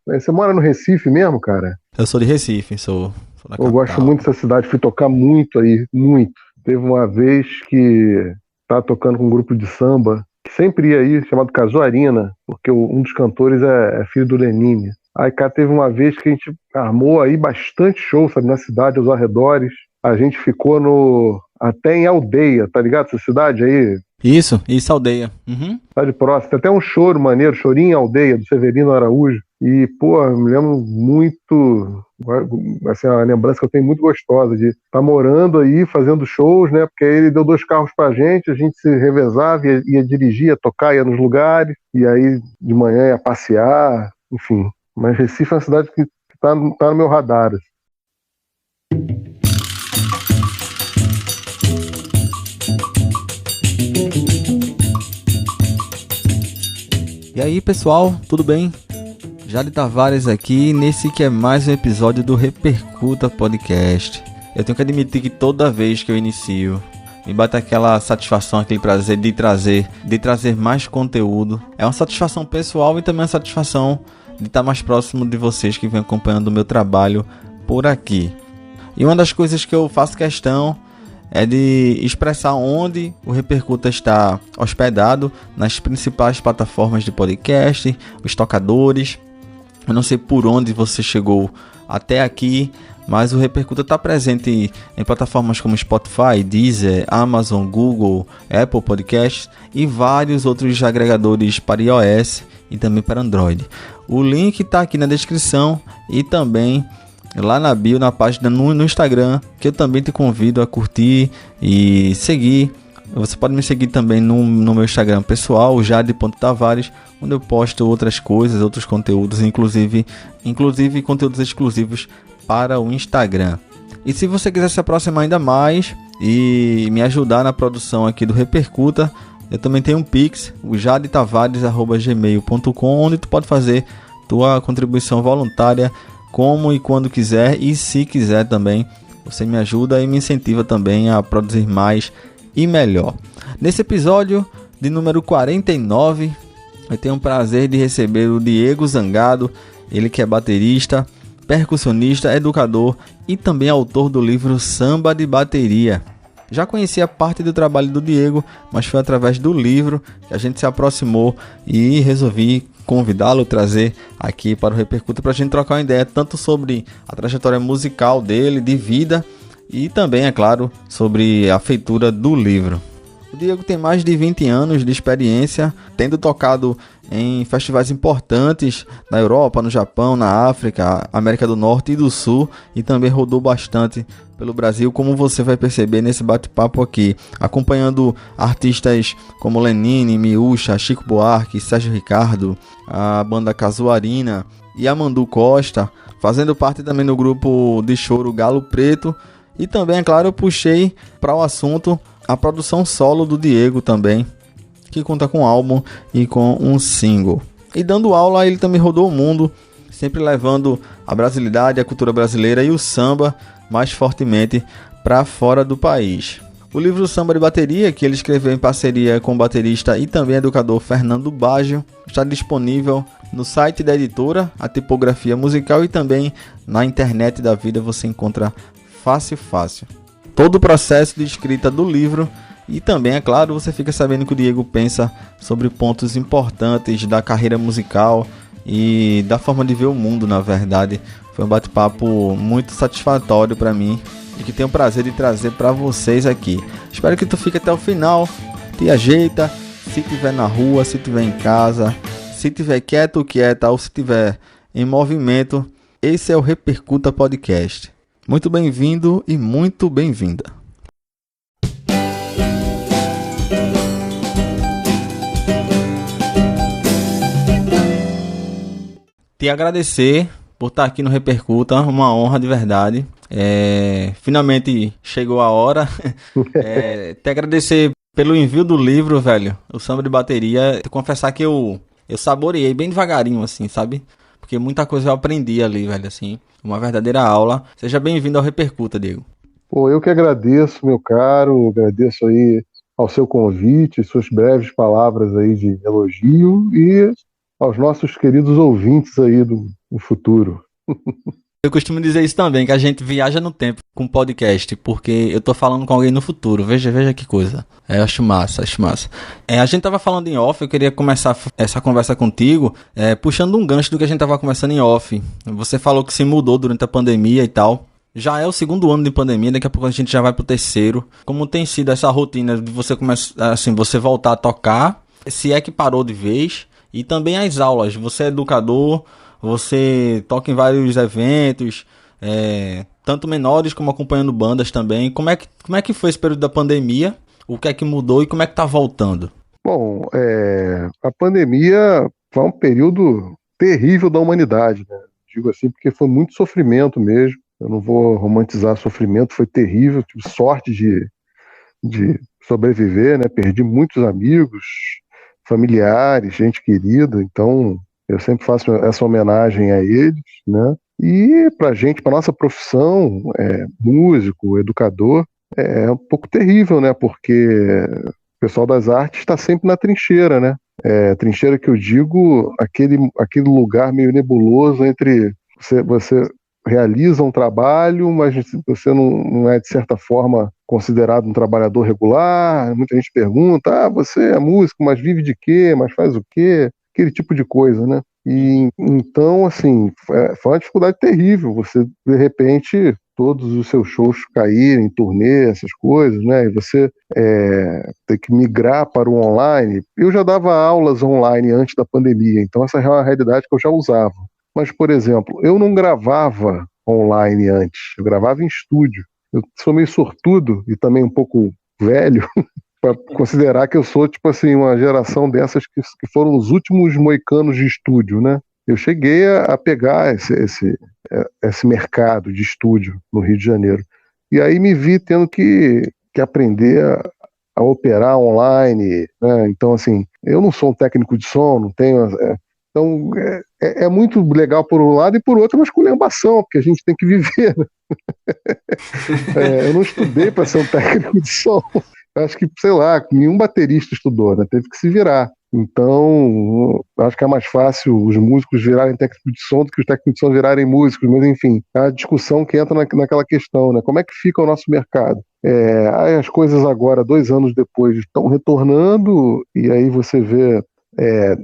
Você mora no Recife mesmo, cara? Eu sou de Recife, sou da Eu gosto capital. muito dessa cidade, fui tocar muito aí, muito. Teve uma vez que tava tocando com um grupo de samba, que sempre ia aí, chamado Casuarina, porque um dos cantores é filho do Lenine. Aí, cara, teve uma vez que a gente armou aí bastante show, sabe, na cidade, aos arredores. A gente ficou até em Aldeia, tá ligado? Essa cidade aí, Isso, aldeia. Uhum. cidade próxima. Tem até um choro maneiro, Chorinho em Aldeia, do Severino Araújo. E, pô, eu me lembro muito, assim, uma lembrança que eu tenho muito gostosa de estar morando aí, fazendo shows, né? Porque aí ele deu 2 carros pra gente, a gente se revezava, ia dirigir, ia tocar, ia nos lugares, e aí de manhã ia passear, enfim. Mas Recife é uma cidade que tá no meu radar, assim. E aí, pessoal, tudo bem? Jade Tavares aqui, nesse que é mais um episódio do Repercuta Podcast. Eu tenho que admitir que toda vez que eu inicio, me bate aquela satisfação, aquele prazer de trazer mais conteúdo. É uma satisfação pessoal e também uma satisfação de estar mais próximo de vocês que vêm acompanhando o meu trabalho por aqui. E uma das coisas que eu faço questão é de expressar onde o Repercuta está hospedado, nas principais plataformas de podcast, os tocadores. Eu não sei por onde você chegou até aqui, mas o Repercuta está presente em plataformas como Spotify, Deezer, Amazon, Google, Apple Podcasts e vários outros agregadores para iOS e também para Android. O link está aqui na descrição e também lá na bio, na página no Instagram, que eu também te convido a curtir e seguir. Você pode me seguir também no meu Instagram pessoal, jade.tavares, onde eu posto outras coisas, outros conteúdos, inclusive conteúdos exclusivos para o Instagram. E se você quiser se aproximar ainda mais e me ajudar na produção aqui do Repercuta, eu também tenho um Pix, o jadetavares@gmail.com, onde tu pode fazer tua contribuição voluntária como e quando quiser, e se quiser também, você me ajuda e me incentiva também a produzir mais e melhor. Nesse episódio de número 49, eu tenho o prazer de receber o Diego Zangado, ele que é baterista, percussionista, educador e também autor do livro Samba de Bateria. Já conhecia parte do trabalho do Diego, mas foi através do livro que a gente se aproximou e resolvi convidá-lo, trazer aqui para o Repercuta para a gente trocar uma ideia tanto sobre a trajetória musical dele, de vida, e também, é claro, sobre a feitura do livro. O Diego tem mais de 20 anos de experiência, tendo tocado em festivais importantes na Europa, no Japão, na África, América do Norte e do Sul, e também rodou bastante pelo Brasil, como você vai perceber nesse bate-papo aqui, acompanhando artistas como Lenine, Miúcha, Chico Buarque, Sérgio Ricardo, a banda Casuarina e Amandu Costa, fazendo parte também do grupo de choro Galo Preto. E também, é claro, eu puxei para o assunto a produção solo do Diego também, que conta com um álbum e com um single. E dando aula, ele também rodou o mundo, sempre levando a brasilidade, a cultura brasileira e o samba mais fortemente para fora do país. O livro Samba de Bateria, que ele escreveu em parceria com o baterista e também educador Fernando Baggio, está disponível no site da editora, a Tipografia Musical, e também na internet da vida você encontra fácil. Todo o processo de escrita do livro, e também, é claro, você fica sabendo que o Diego pensa sobre pontos importantes da carreira musical e da forma de ver o mundo, na verdade. Foi um bate-papo muito satisfatório para mim e que tenho o prazer de trazer para vocês aqui. Espero que tu fique até o final, te ajeita, se tiver na rua, se tiver em casa, se tiver quieto ou quieta ou se tiver em movimento, esse é o Repercuta Podcast. Muito bem-vindo e muito bem-vinda. Te agradecer por estar aqui no Repercuta, uma honra de verdade. Finalmente chegou a hora. Te agradecer pelo envio do livro, velho, o Samba de Bateria. Te confessar que eu saboreei bem devagarinho, assim, sabe? Porque muita coisa eu aprendi ali, velho, assim. Uma verdadeira aula. Seja bem-vindo ao Repercuta, Diego. Pô, eu que agradeço, meu caro, agradeço aí ao seu convite, suas breves palavras aí de elogio, e aos nossos queridos ouvintes aí do futuro. Eu costumo dizer isso também, que a gente viaja no tempo com podcast, porque eu tô falando com alguém no futuro. Veja que coisa. Acho massa, acho massa. A gente tava falando em off, eu queria começar essa conversa contigo, puxando um gancho do que a gente tava conversando em off. Você falou que se mudou durante a pandemia e tal. Já é o segundo ano de pandemia, daqui a pouco a gente já vai pro terceiro. Como tem sido essa rotina de você começar, assim, você voltar a tocar, se é que parou de vez, e também as aulas. Você é educador, você toca em vários eventos, tanto menores como acompanhando bandas também. Como é que foi esse período da pandemia? O que é que mudou e como é que tá voltando? Bom, a pandemia foi um período terrível da humanidade, né? Digo assim porque foi muito sofrimento mesmo. Eu não vou romantizar sofrimento, foi terrível. Tive sorte de sobreviver, né? Perdi muitos amigos, familiares, gente querida. Então, eu sempre faço essa homenagem a eles, né? E para gente, para nossa profissão, músico, educador, é um pouco terrível, né? Porque o pessoal das artes está sempre na trincheira, né? Trincheira que eu digo, aquele lugar meio nebuloso entre você realiza um trabalho, mas você não é, de certa forma, considerado um trabalhador regular. Muita gente pergunta, você é músico, mas vive de quê? Mas faz o quê? Aquele tipo de coisa, né? E então, assim, foi uma dificuldade terrível. Você, de repente, todos os seus shows caírem, turnê, essas coisas, né? E você ter que migrar para o online. Eu já dava aulas online antes da pandemia, então essa é uma realidade que eu já usava. Mas, por exemplo, eu não gravava online antes, eu gravava em estúdio. Eu sou meio sortudo e também um pouco velho para considerar que eu sou, tipo assim, uma geração dessas que foram os últimos moicanos de estúdio, né? Eu cheguei a pegar esse mercado de estúdio no Rio de Janeiro. E aí me vi tendo que aprender a operar online, né? Então, assim, eu não sou um técnico de som, não tenho. Então, é muito legal por um lado e por outro é uma esculhambação, porque a gente tem que viver, né? Eu não estudei para ser um técnico de som. Eu acho que, sei lá, nenhum baterista estudou, né? Teve que se virar. Então, acho que é mais fácil os músicos virarem técnico de som do que os técnicos de som virarem músicos, mas enfim, é a discussão que entra naquela questão, né? Como é que fica o nosso mercado? As coisas agora, 2 anos depois, estão retornando, e aí você vê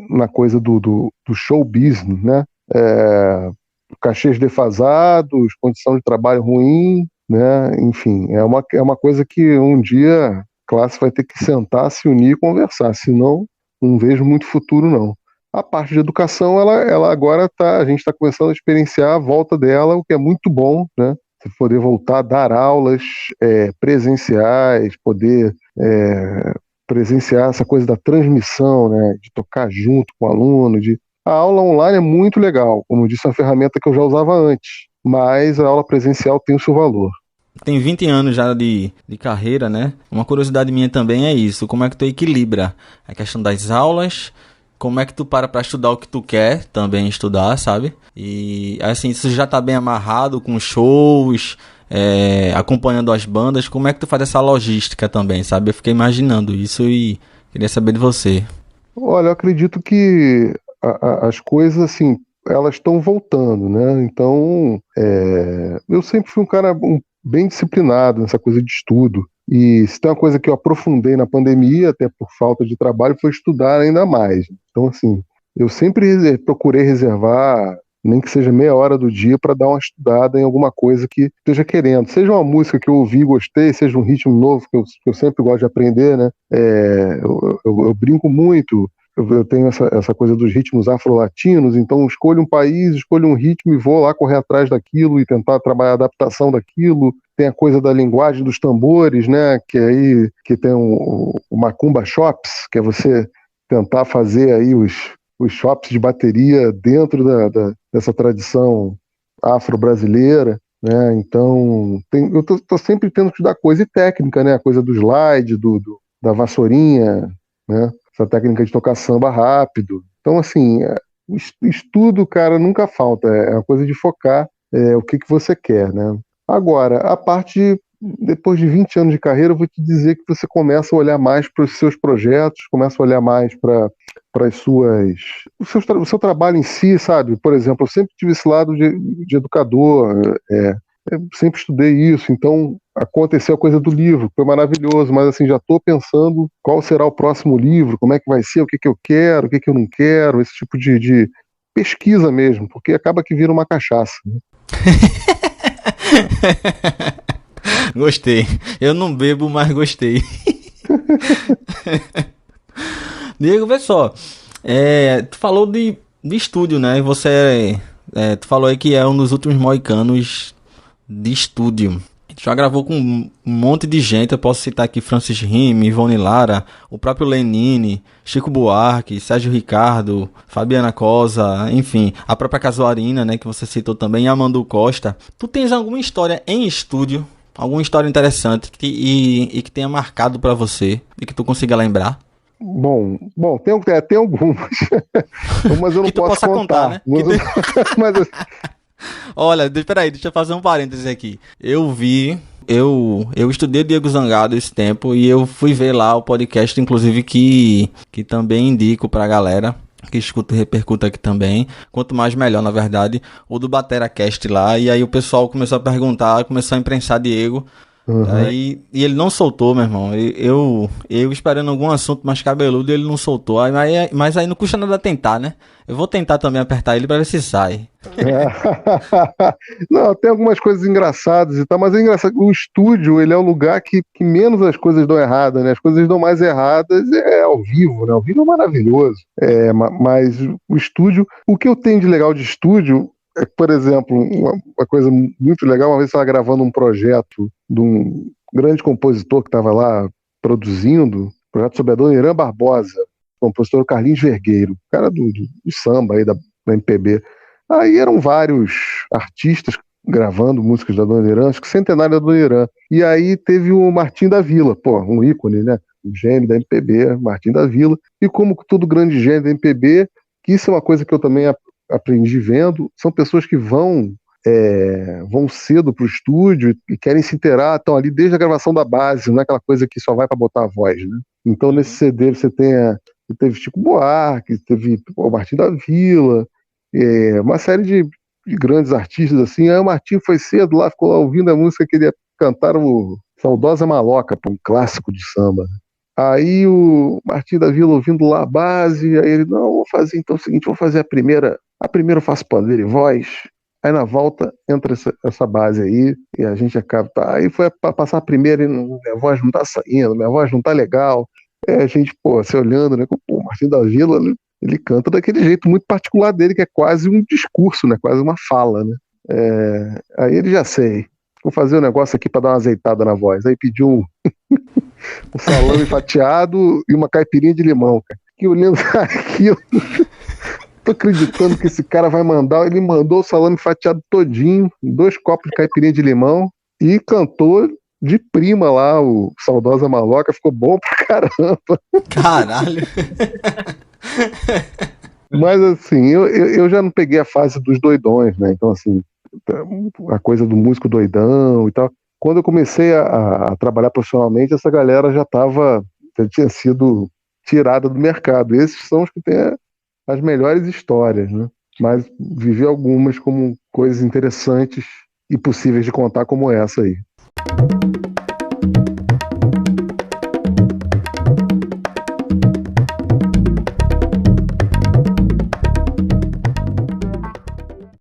na coisa do show business, né? Cachês defasados, condição de trabalho ruim, né? Enfim, é uma coisa que um dia a classe vai ter que sentar, se unir e conversar, senão não vejo muito futuro, não. A parte de educação, ela agora a gente está começando a experienciar a volta dela, o que é muito bom, né? Você poder voltar a dar aulas presenciais, poder presenciar essa coisa da transmissão, né? De tocar junto com o aluno, a aula online é muito legal, como eu disse, é uma ferramenta que eu já usava antes, mas a aula presencial tem o seu valor. Tem 20 anos já de carreira, né? Uma curiosidade minha também é isso. Como é que tu equilibra a questão das aulas? Como é que tu para estudar o que tu quer também estudar, sabe? E assim, isso já tá bem amarrado com shows, acompanhando as bandas. Como é que tu faz essa logística também, sabe? Eu fiquei imaginando isso e queria saber de você. Olha, eu acredito que as coisas, assim, elas estão voltando, né? Então, eu sempre fui um cara bem disciplinado nessa coisa de estudo. E se tem uma coisa que eu aprofundei na pandemia, até por falta de trabalho, foi estudar ainda mais. Então, assim, eu sempre procurei reservar, nem que seja meia hora do dia, para dar uma estudada em alguma coisa que esteja querendo. Seja uma música que eu ouvi e gostei, seja um ritmo novo, que eu sempre gosto de aprender, né? Eu brinco muito. Eu tenho essa coisa dos ritmos afro-latinos, então escolho um país, escolho um ritmo e vou lá correr atrás daquilo e tentar trabalhar a adaptação daquilo. Tem a coisa da linguagem dos tambores, né? Que tem o Macumba Shops, que é você tentar fazer aí os shops de bateria dentro dessa tradição afro-brasileira, né? Então, eu tô sempre tendo que estudar coisa e técnica, né? A coisa do slide, da vassourinha, né? Essa técnica de tocar samba rápido. Então, assim, estudo, cara, nunca falta. É uma coisa de focar o que você quer, né? Agora, a parte depois de 20 anos de carreira, eu vou te dizer que você começa a olhar mais para os seus projetos, começa a olhar mais para as suas, o seu trabalho em si, sabe? Por exemplo, eu sempre tive esse lado de educador, eu sempre estudei isso, então aconteceu a coisa do livro, foi maravilhoso, mas assim, já estou pensando qual será o próximo livro, como é que vai ser, o que que eu quero, o que que eu não quero, esse tipo de pesquisa mesmo, porque acaba que vira uma cachaça, né? Gostei. Eu não bebo, mas gostei. Diego, vê só. Tu falou de estúdio, né? Tu falou aí que é um dos últimos moicanos de estúdio. Já gravou com um monte de gente. Eu posso citar aqui Francis Rime, Ivone Lara, o próprio Lenine, Chico Buarque, Sérgio Ricardo, Fabiana Cosa, enfim, a própria Casuarina, né, que você citou também, e Amandu Costa. Tu tens alguma história em estúdio, alguma história interessante e que tenha marcado pra você e que tu consiga lembrar? Bom, tem algumas, mas eu não Que tu posso possa contar, contar. né? Mas, Olha, peraí, deixa eu fazer um parênteses aqui. Eu estudei o Diego Zangado esse tempo e eu fui ver lá o podcast, inclusive, que também indico pra galera que escuta e repercuta aqui também. Quanto mais melhor, na verdade. O do BateraCast lá. E aí o pessoal começou a perguntar, começou a imprensar Diego. uhum. E ele não soltou, meu irmão. Eu esperando algum assunto mais cabeludo e ele não soltou. Mas aí não custa nada tentar, né? Eu vou tentar também apertar ele pra ver se sai. Não, tem algumas coisas engraçadas e tal, mas é engraçado. O estúdio, ele é o lugar que menos as coisas dão errada, né? As coisas dão mais erradas ao vivo, né? Ao vivo é maravilhoso. Mas o estúdio, o que eu tenho de legal de estúdio é, por exemplo, uma coisa muito legal, uma vez eu estava gravando um projeto de um grande compositor que estava lá produzindo, projeto sobre a dona Irã Barbosa, compositor Carlinhos Vergueiro, cara do samba aí, da MPB. Aí eram vários artistas gravando músicas da Dona Irã, acho que centenário da Dona Irã. E aí teve o Martim da Vila, pô, um ícone, né? Um gênio da MPB, Martim da Vila. E como todo grande gênio da MPB, que isso é uma coisa que eu também aprendi vendo, são pessoas que vão cedo para o estúdio e querem se inteirar, estão ali desde a gravação da base, não é aquela coisa que só vai para botar a voz, né? Então nesse CD você teve Chico Buarque, teve o Martim da Vila, uma série de grandes artistas assim. Aí o Martim foi cedo lá, ficou lá ouvindo a música que ele ia cantar, o Saudosa Maloca, um clássico de samba. Aí o Martim da Vila ouvindo lá a base, aí ele, não, vou fazer então o seguinte, vou fazer a primeira eu faço pandeiro e voz, aí na volta entra essa base aí, e a gente acaba, tá, aí foi para passar a primeira e minha voz não tá saindo, minha voz não tá legal, a gente, pô, se olhando, né, pô, o Martim da Vila, ele canta daquele jeito muito particular dele, que é quase um discurso, né, quase uma fala, né, aí ele já sei, vou fazer um negócio aqui para dar uma azeitada na voz, aí pediu um salame fatiado e uma caipirinha de limão, cara. Que olhando aquilo, tô acreditando que esse cara vai mandar. Ele mandou o salame fatiado todinho, 2 copos de caipirinha de limão e cantou de prima lá o Saudosa Maloca. Ficou bom pra caramba. Caralho. Mas assim, eu já não peguei a fase dos doidões, né? Então, assim, a coisa do músico doidão e tal. Quando eu comecei a trabalhar profissionalmente, essa galera já tinha sido tirada do mercado. Esses são os que têm as melhores histórias, né? Mas vivi algumas como coisas interessantes e possíveis de contar, como essa aí.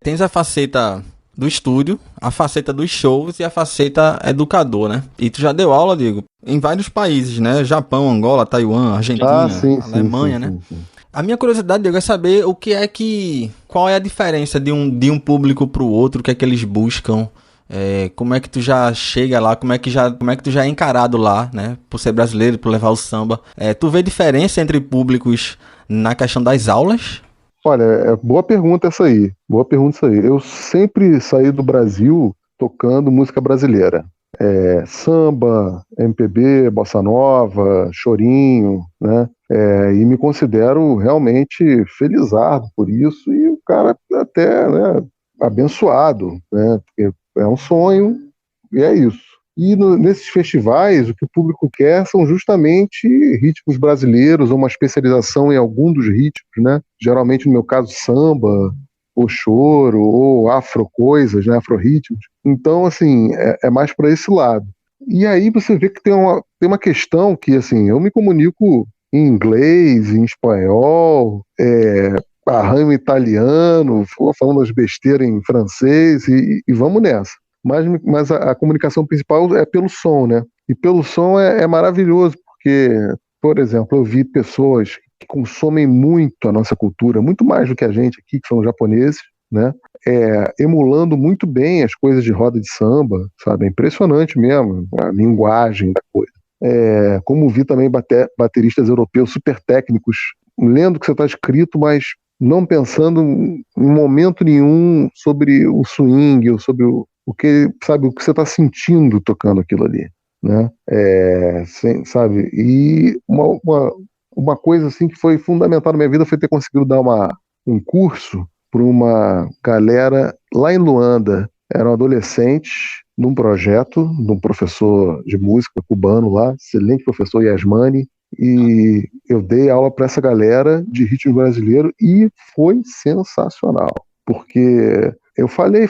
Tens a faceta do estúdio, a faceta dos shows e a faceta educador, né? E tu já deu aula, Diego, em vários países, né? Japão, Angola, Taiwan, Argentina, Sim, Alemanha, sim, né? sim. A minha curiosidade, Diego, é saber qual é a diferença de um público pro outro, o que é que eles buscam, como é que tu já chega lá, como é que tu já é encarado lá, né? Por ser brasileiro, por levar o samba. Tu vê diferença entre públicos na questão das aulas? Olha, boa pergunta essa aí. Boa pergunta essa aí. Eu sempre saí do Brasil tocando música brasileira. Samba, MPB, bossa nova, chorinho, né? E me considero realmente felizardo por isso e o cara até, né, abençoado, né? Porque é um sonho e é isso. E nesses festivais, o que o público quer são justamente ritmos brasileiros, ou uma especialização em algum dos ritmos, né? Geralmente, no meu caso, samba, ou choro, ou afro-coisas, né? Afro-ritmos. Então, assim, é mais para esse lado. E aí você vê que tem uma questão que, assim, eu me comunico em inglês, em espanhol, arranho italiano, falando as besteiras em francês, e vamos nessa. Mas a comunicação principal é pelo som, né? E pelo som é maravilhoso, porque, por exemplo, eu vi pessoas que consomem muito a nossa cultura, muito mais do que a gente aqui, que são japoneses, né? Emulando muito bem as coisas de roda de samba, sabe? É impressionante mesmo a linguagem da coisa. Como vi também bateristas europeus super técnicos, lendo o que você está escrito, mas não pensando em momento nenhum sobre o swing, ou sobre o que, sabe, o que você está sentindo tocando aquilo ali, né? Sabe? E uma coisa assim que foi fundamental na minha vida foi ter conseguido dar um curso para uma galera lá em Luanda. Eram adolescentes num projeto de um professor de música cubano lá, excelente professor Yasmani, e eu dei aula para essa galera de ritmo brasileiro e foi sensacional, porque eu falei,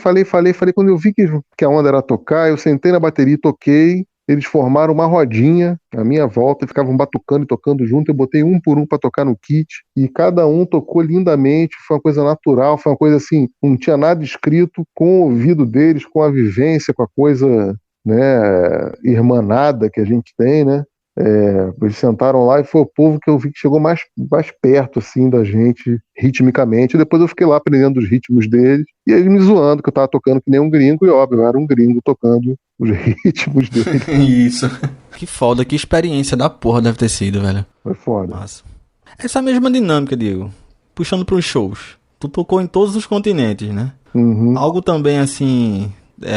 quando eu vi que a onda era tocar, eu sentei na bateria e toquei, eles formaram uma rodinha à minha volta, ficavam batucando e tocando junto, eu botei um por um para tocar no kit, e cada um tocou lindamente, foi uma coisa natural, foi uma coisa assim, não tinha nada escrito, com o ouvido deles, com a vivência, com a coisa, né, irmanada que a gente tem, né? Eles sentaram lá e foi o povo que eu vi que chegou mais perto assim da gente ritmicamente. E depois eu fiquei lá aprendendo os ritmos deles e eles me zoando que eu tava tocando que nem um gringo, e óbvio, eu era um gringo tocando os ritmos deles. Isso. Que foda, que experiência da porra deve ter sido, velho. Foi foda. Massa. Essa mesma dinâmica, Diego, puxando pros shows. Tu tocou em todos os continentes, né? Uhum. Algo também assim,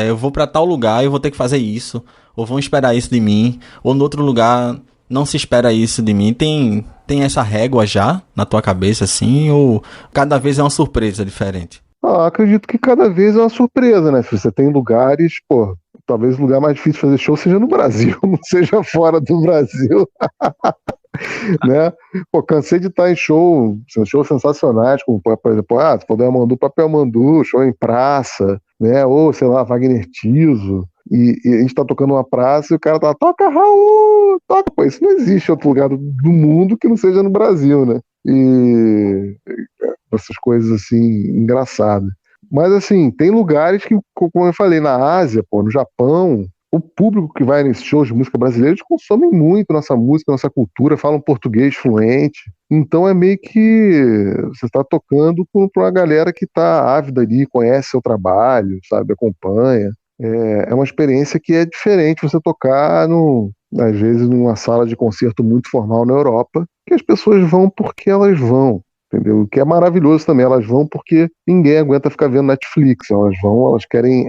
eu vou pra tal lugar e eu vou ter que fazer isso, ou vão esperar isso de mim, ou no outro lugar não se espera isso de mim. Tem essa régua já na tua cabeça, assim, ou cada vez é uma surpresa diferente? Acredito que cada vez é uma surpresa, né? Se você tem lugares, pô, talvez o lugar mais difícil de fazer show seja no Brasil, não seja fora do Brasil. Né? Pô, cansei de estar em shows sensacionais, como, por exemplo, se puder Mandu, Papel Mandu, show em praça, né? Ou, sei lá, Wagner Tiso, e a gente tá tocando uma praça e o cara tá, toca Raul, toca, pô, isso não existe em outro lugar do mundo que não seja no Brasil, né? E essas coisas assim, engraçadas. Mas assim, tem lugares que, como eu falei, na Ásia, pô, no Japão, o público que vai nesses shows de música brasileira, eles consomem muito nossa música, nossa cultura, falam português fluente. Então é meio que você está tocando para uma galera que está ávida ali, conhece seu trabalho, sabe, acompanha. É uma experiência que é diferente você tocar, às vezes, numa sala de concerto muito formal na Europa, que as pessoas vão porque elas vão. Entendeu? O que é maravilhoso também, elas vão porque ninguém aguenta ficar vendo Netflix, elas querem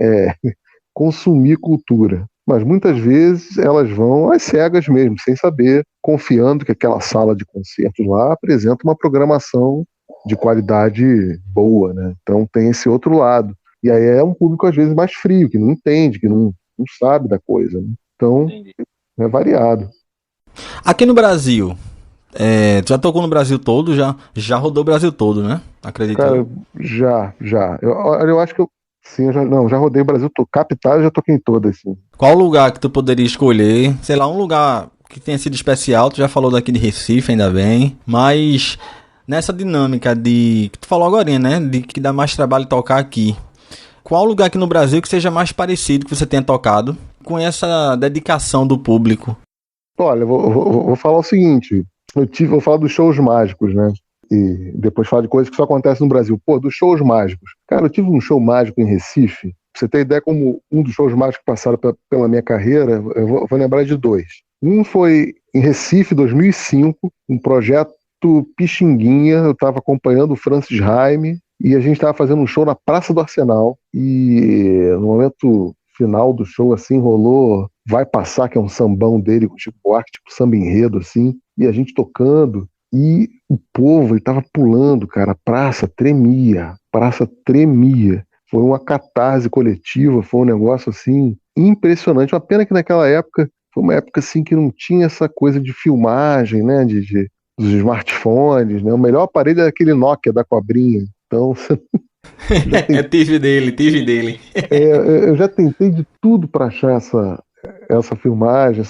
consumir cultura. Mas muitas vezes elas vão às cegas mesmo, sem saber, confiando que aquela sala de concertos lá apresenta uma programação de qualidade boa, né? Então tem esse outro lado. E aí é um público às vezes mais frio, que não entende, que não sabe da coisa, né? Então é variado. Aqui no Brasil, tu já tocou no Brasil todo, já rodou o Brasil todo, né? Acredito. Cara, já. Eu acho que sim, já rodei o Brasil todo. Capitais eu já toquei em todas, sim. Qual lugar que tu poderia escolher? Sei lá, um lugar que tenha sido especial. Tu já falou daqui de Recife, ainda bem. Mas nessa dinâmica que tu falou agora, né? De que dá mais trabalho tocar aqui. Qual lugar aqui no Brasil que seja mais parecido que você tenha tocado com essa dedicação do público? Olha, vou falar o seguinte. Vou falar dos shows mágicos, né? E depois falar de coisas que só acontecem no Brasil. Pô, dos shows mágicos. Cara, eu tive um show mágico em Recife. Pra você ter ideia como um dos shows mágicos que passaram pela minha carreira, eu vou lembrar de dois. Um foi em Recife, 2005, um projeto Pixinguinha. Eu estava acompanhando o Francis Raime e a gente estava fazendo um show na Praça do Arsenal. E no momento final do show, assim, rolou Vai Passar, que é um sambão dele com Chico Buarque, tipo samba enredo, assim, e a gente tocando. E o povo, ele tava pulando, cara, a praça tremia. Foi uma catarse coletiva, foi um negócio assim impressionante. Uma pena que naquela época foi uma época assim que não tinha essa coisa de filmagem, né, dos smartphones, né? O melhor aparelho era aquele Nokia da cobrinha. Então, já tem, tive dele. eu já tentei de tudo para achar essa filmagem,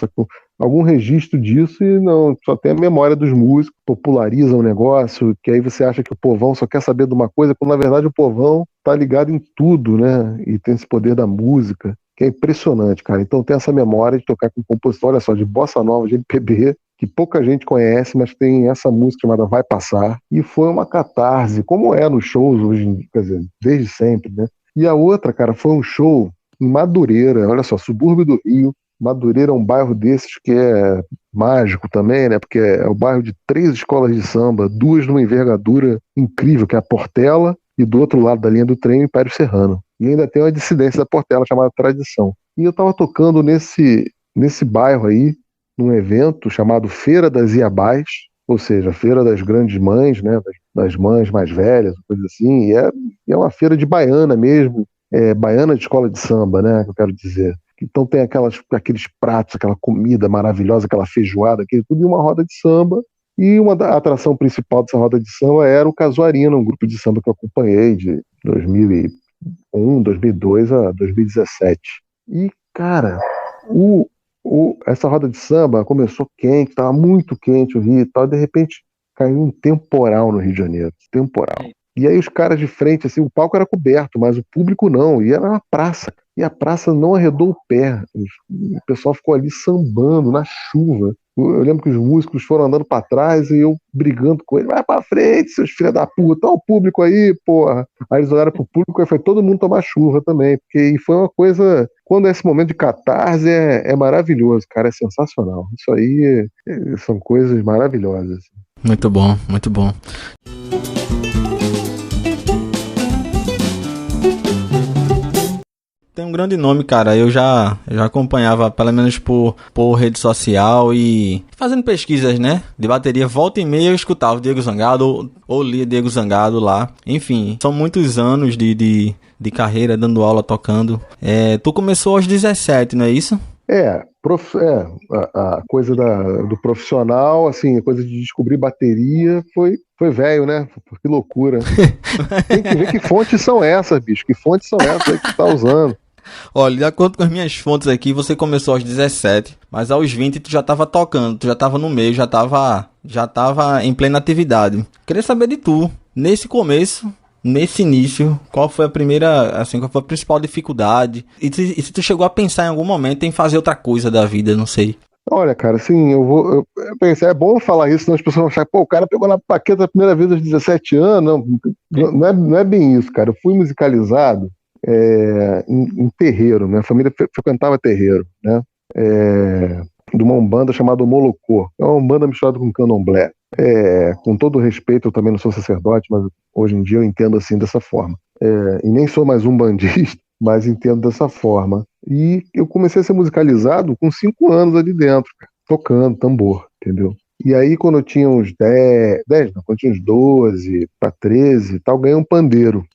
algum registro disso e não, só tem a memória dos músicos, popularizam o negócio, que aí você acha que o povão só quer saber de uma coisa, quando na verdade o povão tá ligado em tudo, né? E tem esse poder da música, que é impressionante, cara. Então tem essa memória de tocar com compositor, olha só, de bossa nova, de MPB, que pouca gente conhece, mas tem essa música chamada Vai Passar, e foi uma catarse, como é nos shows hoje, quer dizer, desde sempre, né? E a outra, cara, foi um show em Madureira, olha só, subúrbio do Rio. Madureira é um bairro desses que é mágico também, né? Porque é o bairro de 3 escolas de samba, 2 numa envergadura incrível, que é a Portela, e do outro lado da linha do trem, o Império Serrano. E ainda tem uma dissidência da Portela chamada Tradição. E eu estava tocando nesse bairro aí, num evento chamado Feira das Iabás, ou seja, Feira das Grandes Mães, né? Das mães mais velhas, coisa assim. E é uma feira de baiana mesmo, baiana de escola de samba, né? Que eu quero dizer. Então tem aqueles pratos, aquela comida maravilhosa, aquela feijoada, aquilo tudo em uma roda de samba. E a atração principal dessa roda de samba era o Casuarina, um grupo de samba que eu acompanhei de 2001, 2002 a 2017. E, cara, essa roda de samba começou quente, estava muito quente o Rio e tal, e de repente caiu um temporal no Rio de Janeiro. Temporal. E aí os caras de frente, assim, o palco era coberto, mas o público não, e era uma praça. E a praça não arredou o pé. O pessoal ficou ali sambando na chuva. Eu lembro que os músicos foram andando pra trás e eu brigando com eles. Vai pra frente, seus filhos da puta. Olha o público aí, porra. Aí eles olharam pro público e foi todo mundo tomar chuva também. E foi uma coisa... Quando é esse momento de catarse, é maravilhoso, cara. É sensacional. Isso aí são coisas maravilhosas. Muito bom, muito bom. Tem um grande nome, cara. Eu já acompanhava, pelo menos por rede social e fazendo pesquisas, né? De bateria, volta e meia eu escutava o Diego Zangado ou lia Diego Zangado lá. Enfim, são muitos anos de carreira, dando aula, tocando. Tu começou aos 17, não é isso? A coisa do profissional, assim, a coisa de descobrir bateria foi velho, né? Que loucura. Tem que ver que fontes são essas, bicho. Que fontes são essas aí que tu tá usando? Olha, de acordo com as minhas fontes aqui, você começou aos 17, mas aos 20 tu já tava tocando, tu já tava no meio, já tava em plena atividade. Queria saber de tu, nesse começo, nesse início, qual foi a principal dificuldade? E se tu chegou a pensar em algum momento em fazer outra coisa da vida, não sei. Olha, cara, assim, eu pensei, é bom falar isso, senão as pessoas vão achar, pô, o cara pegou na paqueta a primeira vez aos 17 anos. Não é bem isso, cara. Eu fui musicalizado em terreiro. Minha família frequentava terreiro, né? De uma umbanda chamada Molocô. É uma umbanda misturada com candomblé. Com todo respeito, eu também não sou sacerdote, mas hoje em dia eu entendo assim, dessa forma. E nem sou mais umbandista, mas entendo dessa forma. E eu comecei a ser musicalizado com 5 anos ali dentro, cara, tocando tambor, entendeu? E aí, quando eu tinha uns 10 não, quando eu tinha uns 12 para 13 e tal, ganhei um pandeiro.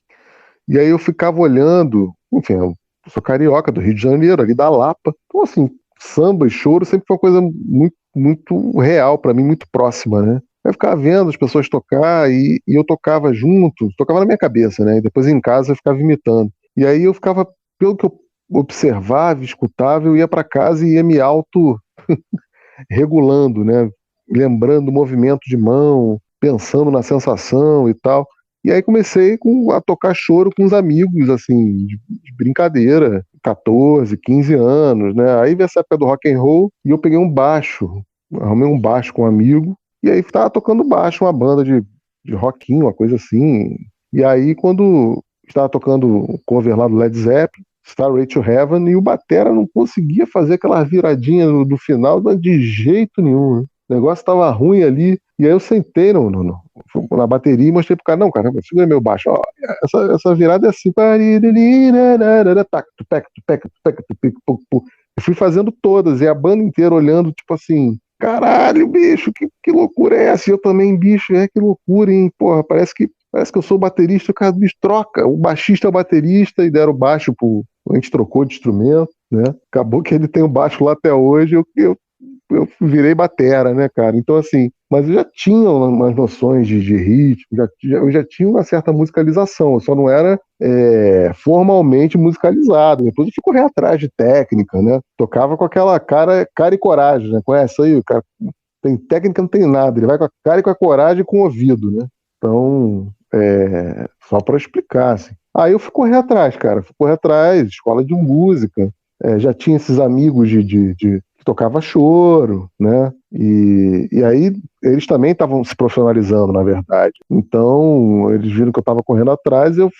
E aí eu ficava olhando, enfim, eu sou carioca do Rio de Janeiro, ali da Lapa. Então, assim, samba e choro sempre foi uma coisa muito, muito real para mim, muito próxima, né? Eu ficava vendo as pessoas tocar e eu tocava junto, tocava na minha cabeça, né? E depois em casa eu ficava imitando. E aí eu ficava, pelo que eu observava, escutava, eu ia para casa e ia me auto-regulando, né? Lembrando o movimento de mão, pensando na sensação e tal. E aí comecei a tocar choro com os amigos, assim, de brincadeira, 14, 15 anos, né? Aí veio essa época do rock and roll e eu peguei um baixo, arrumei um baixo com um amigo, e aí tava tocando baixo, uma banda de rockinho, uma coisa assim. E aí quando estava tocando o cover lá do Led Zeppelin, Starway to Heaven, e o batera não conseguia fazer aquela viradinha do final de jeito nenhum, né? O negócio tava ruim ali, e aí eu sentei na bateria e mostrei pro cara, não, cara, segura meu baixo, ó, essa virada é assim, eu fui fazendo todas, e a banda inteira olhando, tipo assim, caralho, bicho, que loucura é essa? E eu também, bicho, que loucura, hein, porra, parece que eu sou baterista, o cara, bicho, troca, o baixista é o baterista, e deram o baixo pro a gente trocou de instrumento, né? Acabou que ele tem o baixo lá até hoje, eu virei batera, né, cara? Então, assim, mas eu já tinha umas noções de ritmo, eu já tinha uma certa musicalização, eu só não era formalmente musicalizado. Depois eu fui correr atrás de técnica, né? Tocava com aquela cara e coragem, né? Conhece aí, o cara tem técnica, não tem nada, ele vai com a cara e com a coragem e com o ouvido, né? Então, só para explicar, assim. Aí eu fui correr atrás, cara, fui correr atrás, escola de música, já tinha esses amigos que tocava choro, né? E aí eles também estavam se profissionalizando, na verdade. Então, eles viram que eu estava correndo atrás, eu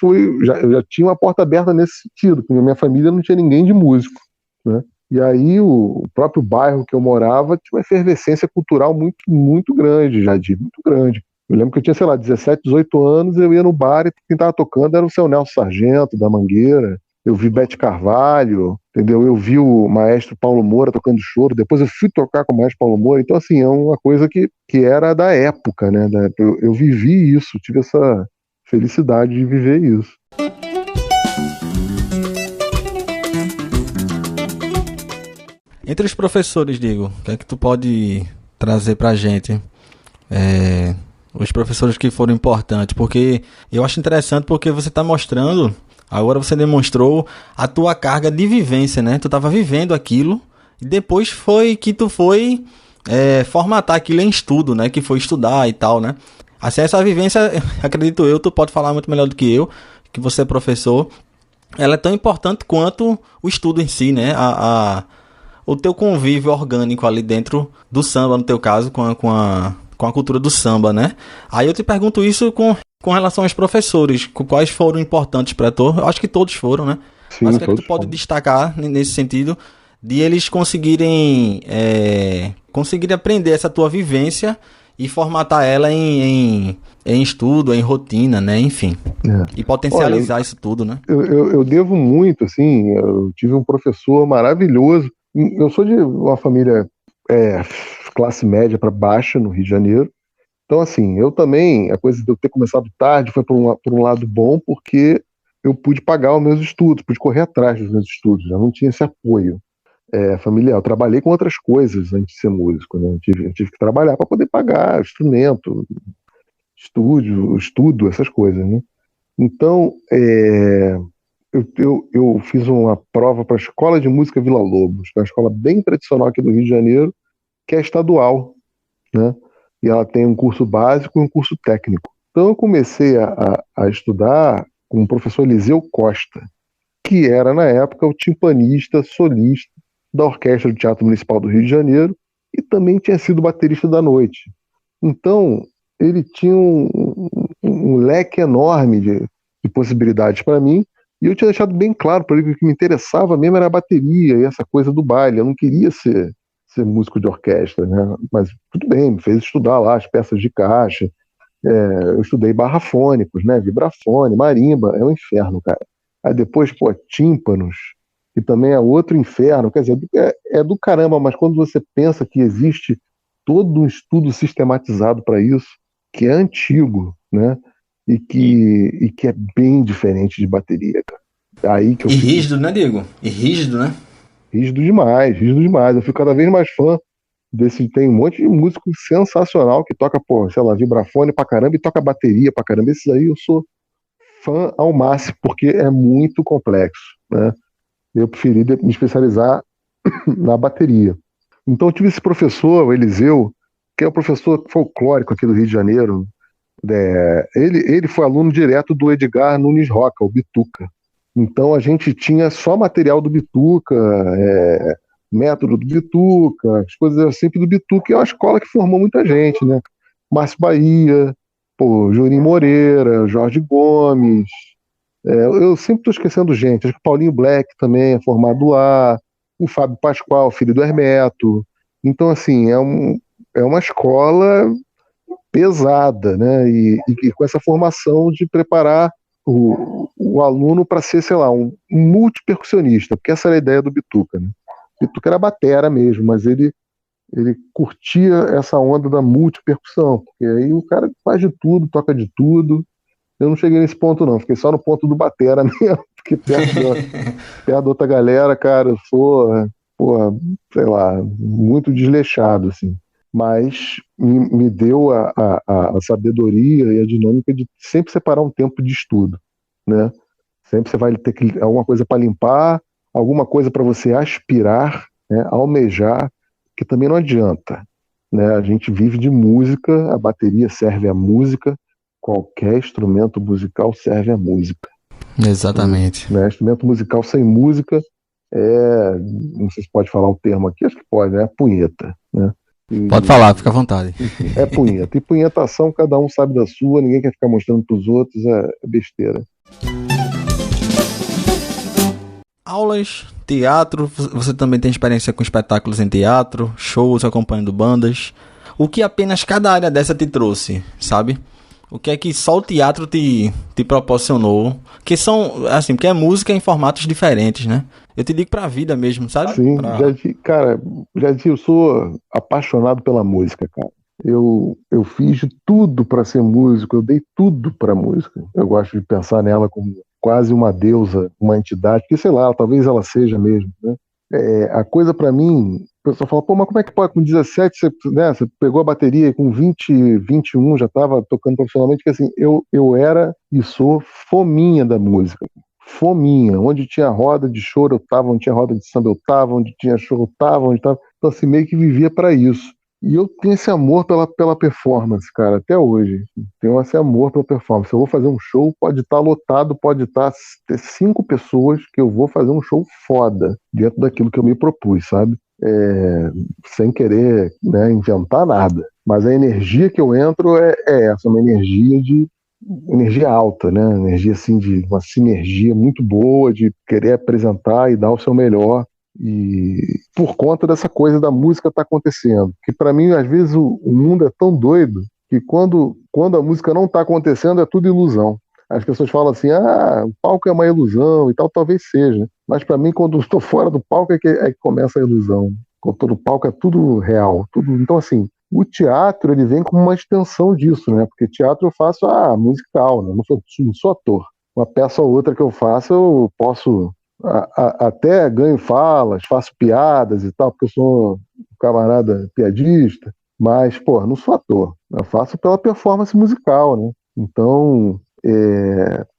já tinha uma porta aberta nesse sentido, porque minha família não tinha ninguém de músico, né? E aí o próprio bairro que eu morava tinha uma efervescência cultural muito, muito grande, Jadir, muito grande. Eu lembro que eu tinha, sei lá, 17, 18 anos, eu ia no bar e quem estava tocando era o seu Nelson Sargento, da Mangueira. Eu vi Bete Carvalho, entendeu? Eu vi o maestro Paulo Moura tocando choro, depois eu fui tocar com o maestro Paulo Moura. Então, assim, é uma coisa que era da época, né? Eu vivi isso, tive essa felicidade de viver isso. Entre os professores, Diego, o que é que tu pode trazer pra gente? Os professores que foram importantes, porque eu acho interessante porque você está mostrando, agora você demonstrou a tua carga de vivência, né? Tu estava vivendo aquilo e depois foi que tu foi formatar aquilo em estudo, né? Que foi estudar e tal, né? Assim, essa vivência, acredito eu, tu pode falar muito melhor do que eu, que você é professor, ela é tão importante quanto o estudo em si, né? O teu convívio orgânico ali dentro do samba, no teu caso, com a cultura do samba, né? Aí eu te pergunto isso com relação aos professores, quais foram importantes para tu? Eu acho que todos foram, né? Sim, mas o que é que tu pode destacar nesse sentido de eles conseguirem aprender essa tua vivência e formatar ela em estudo, em rotina, né? Enfim. E potencializar isso tudo, né? Eu devo muito, assim, eu tive um professor maravilhoso. Eu sou de uma família classe média para baixa no Rio de Janeiro. Então, assim, eu também, a coisa de eu ter começado tarde foi por um lado bom, porque eu pude pagar os meus estudos, pude correr atrás dos meus estudos, eu não tinha esse apoio familiar. Eu trabalhei com outras coisas antes de ser músico, né? Eu tive que trabalhar para poder pagar instrumento, estudo, essas coisas, né? Então, eu fiz uma prova para a Escola de Música Vila Lobos, que é uma escola bem tradicional aqui do Rio de Janeiro, que é estadual, né? E ela tem um curso básico e um curso técnico. Então eu comecei a estudar com o professor Eliseu Costa, que era, na época, o timpanista solista da Orquestra do Teatro Municipal do Rio de Janeiro e também tinha sido baterista da noite. Então, ele tinha um leque enorme de possibilidades para mim, e eu tinha deixado bem claro para ele que o que me interessava mesmo era a bateria e essa coisa do baile. Eu não queria ser músico de orquestra, né? Mas tudo bem, me fez estudar lá as peças de caixa. Eu estudei barrafônicos, né? Vibrafone, marimba, é um inferno, cara. Aí depois, tímpanos, que também é outro inferno. Quer dizer, é do caramba, mas quando você pensa que existe todo um estudo sistematizado para isso, que é antigo, né? E que é bem diferente de bateria, cara. Aí que eu fico... rígido, né, Diego? E rígido, né? Rígido demais, rígido demais. Eu fico cada vez mais fã tem um monte de músico sensacional que toca, sei lá, vibrafone pra caramba e toca bateria pra caramba. Esses aí eu sou fã ao máximo, porque é muito complexo, né? Eu preferi me especializar na bateria. Então eu tive esse professor, o Eliseu, que é o professor folclórico aqui do Rio de Janeiro. Ele foi aluno direto do Edgar Nunes Roca, o Bituca. Então a gente tinha só material do Bituca, método do Bituca, as coisas sempre do Bituca, e é uma escola que formou muita gente, né? Márcio Bahia, Juninho Moreira, Jorge Gomes, eu sempre estou esquecendo gente, acho que o Paulinho Black também é formado lá, o Fábio Pascoal, filho do Hermeto. Então, assim, é uma escola pesada, né? E com essa formação de preparar o aluno para ser, sei lá, um multipercussionista, porque essa era a ideia do Bituca, né? O Bituca era batera mesmo, mas ele curtia essa onda da multipercussão, porque aí o cara faz de tudo, toca de tudo. Eu não cheguei nesse ponto não, fiquei só no ponto do batera mesmo. Porque perto da outra galera, cara, eu sou, porra, sei lá, muito desleixado, assim. Mas me deu a sabedoria e a dinâmica de sempre separar um tempo de estudo, né? Sempre você vai ter alguma coisa para limpar, alguma coisa para você aspirar, né? Almejar, que também não adianta, né? A gente vive de música, a bateria serve à música, qualquer instrumento musical serve à música. Exatamente. Né? Instrumento musical sem música não sei se pode falar o termo aqui, acho que pode, né? Punheta, né? Pode falar, fica à vontade. É punheta. E punhetação, cada um sabe da sua, ninguém quer ficar mostrando pros outros, é besteira. Aulas, teatro, você também tem experiência com espetáculos em teatro, shows acompanhando bandas. O que apenas cada área dessa te trouxe, sabe? O que é que só o teatro te proporcionou? Que são, assim, porque é música em formatos diferentes, né? Eu te digo pra vida mesmo, sabe? Sim, eu sou apaixonado pela música, cara. Eu fiz de tudo para ser músico, eu dei tudo pra música. Eu gosto de pensar nela como quase uma deusa, uma entidade, que sei lá, talvez ela seja mesmo, né? A coisa pra mim, o pessoal fala, pô, mas como é que pode, com 17, você pegou a bateria e com 20, 21 já estava tocando profissionalmente, que assim, eu era e sou fominha da música. Fominha, onde tinha roda de choro eu tava, onde tinha roda de samba eu tava, onde tinha show eu tava, onde tava, então assim, meio que vivia para isso. E eu tenho esse amor pela performance, cara, até hoje. Tenho esse amor pela performance. Se eu vou fazer um show, pode estar lotado, pode ter 5 pessoas que eu vou fazer um show foda, dentro daquilo que eu me propus, sabe? Sem querer, né, inventar nada. Mas a energia que eu entro é essa, uma energia alta, né? Energia assim de uma sinergia muito boa, de querer apresentar e dar o seu melhor. E por conta dessa coisa da música tá acontecendo, que para mim às vezes o mundo é tão doido que quando a música não tá acontecendo é tudo ilusão. As pessoas falam assim, o palco é uma ilusão e tal, talvez seja, mas para mim quando eu estou fora do palco é que começa a ilusão. Quando estou no palco é tudo real, tudo. Então assim, o teatro ele vem como uma extensão disso, né? Porque teatro eu faço musical, né? Não sou ator. Uma peça ou outra que eu faço eu posso até ganho falas, faço piadas e tal, porque eu sou um camarada piadista, mas, pô, não sou ator. Eu faço pela performance musical, né? Então,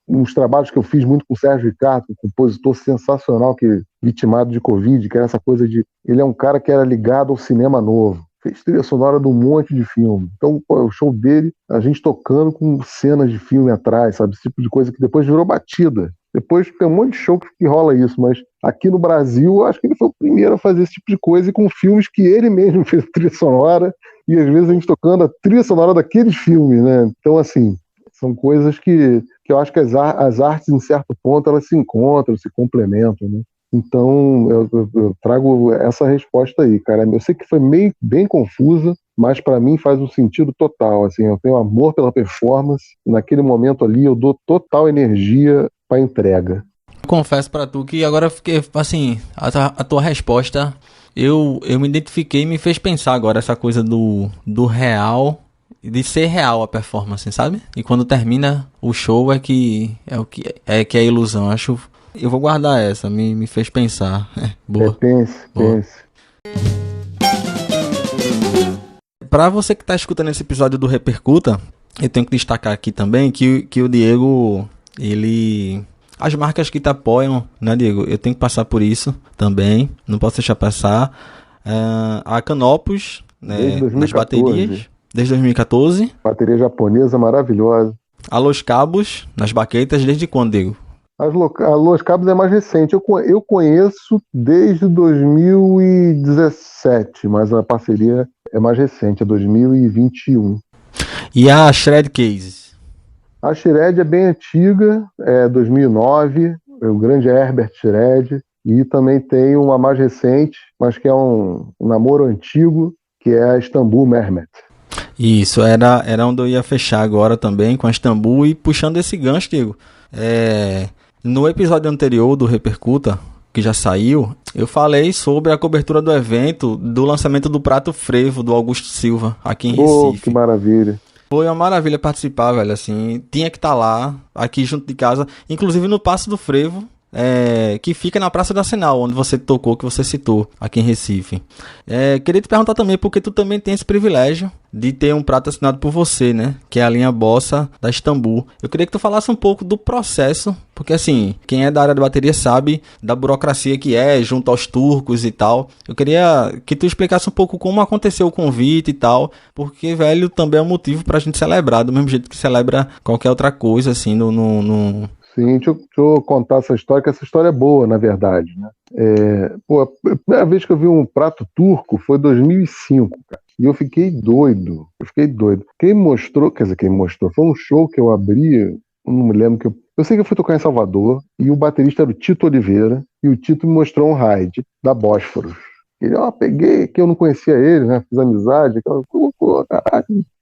uns trabalhos que eu fiz muito com o Sérgio Ricardo, um compositor sensacional, vitimado de Covid, que era essa coisa de... Ele é um cara que era ligado ao cinema novo. Fez trilha sonora de um monte de filme. Então, pô, o show dele, a gente tocando com cenas de filme atrás, sabe? Esse tipo de coisa que depois virou batida. Depois tem um monte de show que rola isso, mas aqui no Brasil, acho que ele foi o primeiro a fazer esse tipo de coisa e com filmes que ele mesmo fez trilha sonora, e às vezes a gente tocando a trilha sonora daqueles filmes, né? Então, assim, são coisas que eu acho que as artes, em certo ponto, elas se encontram, se complementam, né? Então, eu trago essa resposta aí, cara. Eu sei que foi meio bem confusa, mas para mim faz um sentido total. Assim, eu tenho amor pela performance, naquele momento ali eu dou total energia para entrega. Confesso para tu que agora eu fiquei, assim, a tua resposta, eu me identifiquei e me fez pensar agora essa coisa do real, de ser real a performance, sabe? E quando termina o show é que é ilusão, acho. Eu vou guardar essa, me fez pensar. Boa. Pense. Pra você que tá escutando esse episódio do Repercuta, eu tenho que destacar aqui também que o Diego, ele... As marcas que te apoiam, né, Diego? Eu tenho que passar por isso também, não posso deixar passar. A Canopus, né, nas baterias, desde 2014. Bateria japonesa maravilhosa. A Los Cabos, nas baquetas, desde quando, Diego? A Los Cabos é mais recente. Eu conheço desde 2017, mas a parceria é mais recente, é 2021. E a Shred Cases? A Shred é bem antiga, é 2009, é o grande Herbert Shred. E também tem uma mais recente, mas que é um namoro antigo, que é a Istanbul Mehmet. Isso, era onde eu ia fechar agora também, com a Istanbul. E puxando esse gancho, Diego, no episódio anterior do Repercuta, que já saiu, eu falei sobre a cobertura do evento, do lançamento do Prato Frevo, do Augusto Silva, aqui em Recife. Que maravilha. Foi uma maravilha participar, velho, assim, tinha que estar lá, aqui junto de casa, inclusive no Passo do Frevo, que fica na Praça da Sinal, onde você tocou, que você citou, aqui em Recife. Queria te perguntar também, porque tu também tem esse privilégio de ter um prato assinado por você, né? Que é a linha Bossa da Istambul. Eu queria que tu falasse um pouco do processo, porque assim, quem é da área de bateria sabe da burocracia que é, junto aos turcos e tal. Eu queria que tu explicasse um pouco como aconteceu o convite e tal, porque, velho, também é um motivo pra gente celebrar, do mesmo jeito que celebra qualquer outra coisa, assim, no... Sim, deixa eu contar essa história, que essa história é boa, na verdade, né? A primeira vez que eu vi um prato turco foi em 2005, cara. E eu fiquei doido. Quem me mostrou, foi um show que eu abri, não me lembro que eu sei que eu fui tocar em Salvador, e o baterista era o Tito Oliveira, e o Tito me mostrou um ride da Bósforos. Ele, peguei, que eu não conhecia ele, né? Fiz amizade, caralho,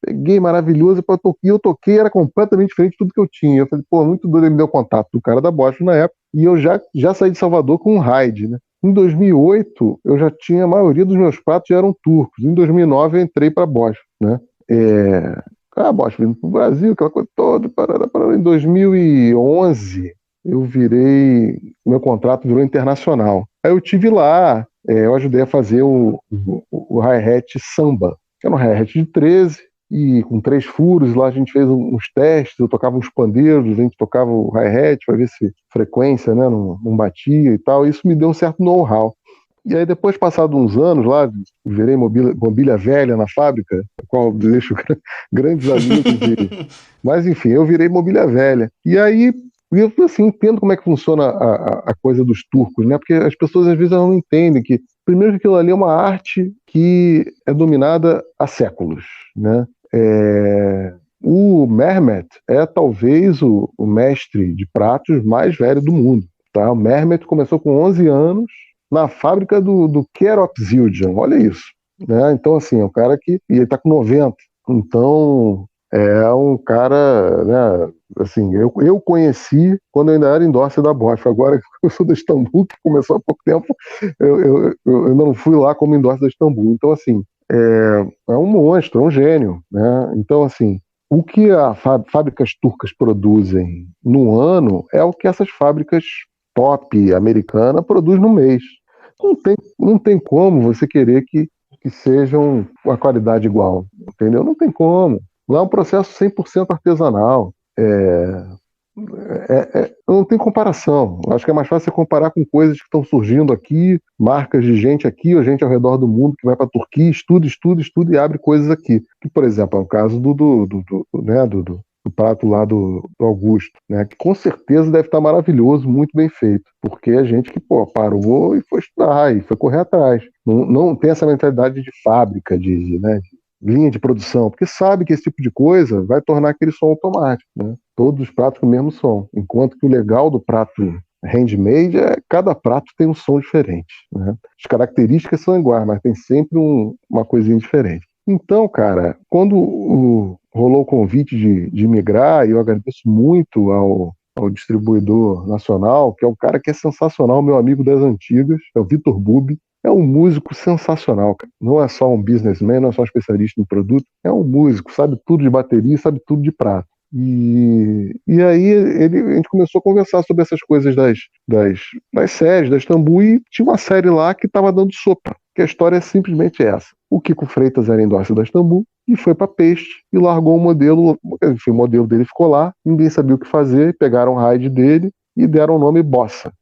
peguei, maravilhoso, e eu toquei, era completamente diferente de tudo que eu tinha. Eu falei, muito doido, ele me deu contato do cara da Bosch na época, e eu já saí de Salvador com um ride, né? Em 2008, eu já tinha, a maioria dos meus pratos já eram turcos. Em 2009, eu entrei para a Bosch, né? A Bosch vindo para o Brasil, aquela coisa toda, parará. Em 2011, meu contrato virou internacional. Aí eu tive lá, eu ajudei a fazer o hi-hat samba, que era um hi-hat de 13, e com 3 furos, lá a gente fez uns testes, eu tocava uns pandeiros, a gente tocava o hi-hat para ver se frequência, né, não batia e tal, isso me deu um certo know-how. E aí depois, passados uns anos lá, virei mobília velha na fábrica, a qual eu deixo grandes amigos, mas enfim, eu virei mobília velha. E aí, eu assim, entendo como é que funciona a coisa dos turcos, né? Porque as pessoas às vezes não entendem que, primeiro, que aquilo ali é uma arte que é dominada há séculos, né? O Mehmet é talvez o mestre de pratos mais velho do mundo, tá? O Mehmet começou com 11 anos na fábrica do Keropzildjian, olha isso, né? Então, assim, é um cara que... E ele tá com 90, então é um cara, né? Assim, eu conheci quando eu ainda era endorse da Bosch. Agora que eu sou da Istambul, que começou há pouco tempo, eu ainda não fui lá como endorse da Istambul. Então, assim, é um monstro, é um gênio, né? Então, assim, o que as fábricas turcas produzem no ano é o que essas fábricas top americana produz no mês. Não tem como você querer que sejam uma qualidade igual, entendeu? Não tem como. Lá é um processo 100% artesanal. Não tem comparação. Eu acho que é mais fácil você comparar com coisas que estão surgindo aqui, marcas de gente aqui, ou gente ao redor do mundo que vai para a Turquia, estuda e abre coisas aqui. Que, por exemplo, é o caso do prato lá do Augusto, né? Que com certeza deve estar maravilhoso, muito bem feito. Porque a gente que, parou e foi estudar, e foi correr atrás. Não tem essa mentalidade de fábrica, de linha de produção, porque sabe que esse tipo de coisa vai tornar aquele som automático, né? Todos os pratos com o mesmo som. Enquanto que o legal do prato handmade cada prato tem um som diferente, né? As características são iguais, mas tem sempre uma coisinha diferente. Então, cara, quando rolou o convite de migrar, e eu agradeço muito ao distribuidor nacional, que é um cara que é sensacional, meu amigo das antigas, é o Vitor Bubi. É um músico sensacional, cara. Não é só um businessman, não é só um especialista em produto, é um músico, sabe tudo de bateria, sabe tudo de prato. E aí a gente começou a conversar sobre essas coisas das séries, da Istambul, e tinha uma série lá que estava dando sopa, que a história é simplesmente essa. O Kiko Freitas era endócio da Istambul e foi para Peste e largou o modelo, enfim, o modelo dele ficou lá, ninguém sabia o que fazer, pegaram o ride dele e deram o nome Bossa.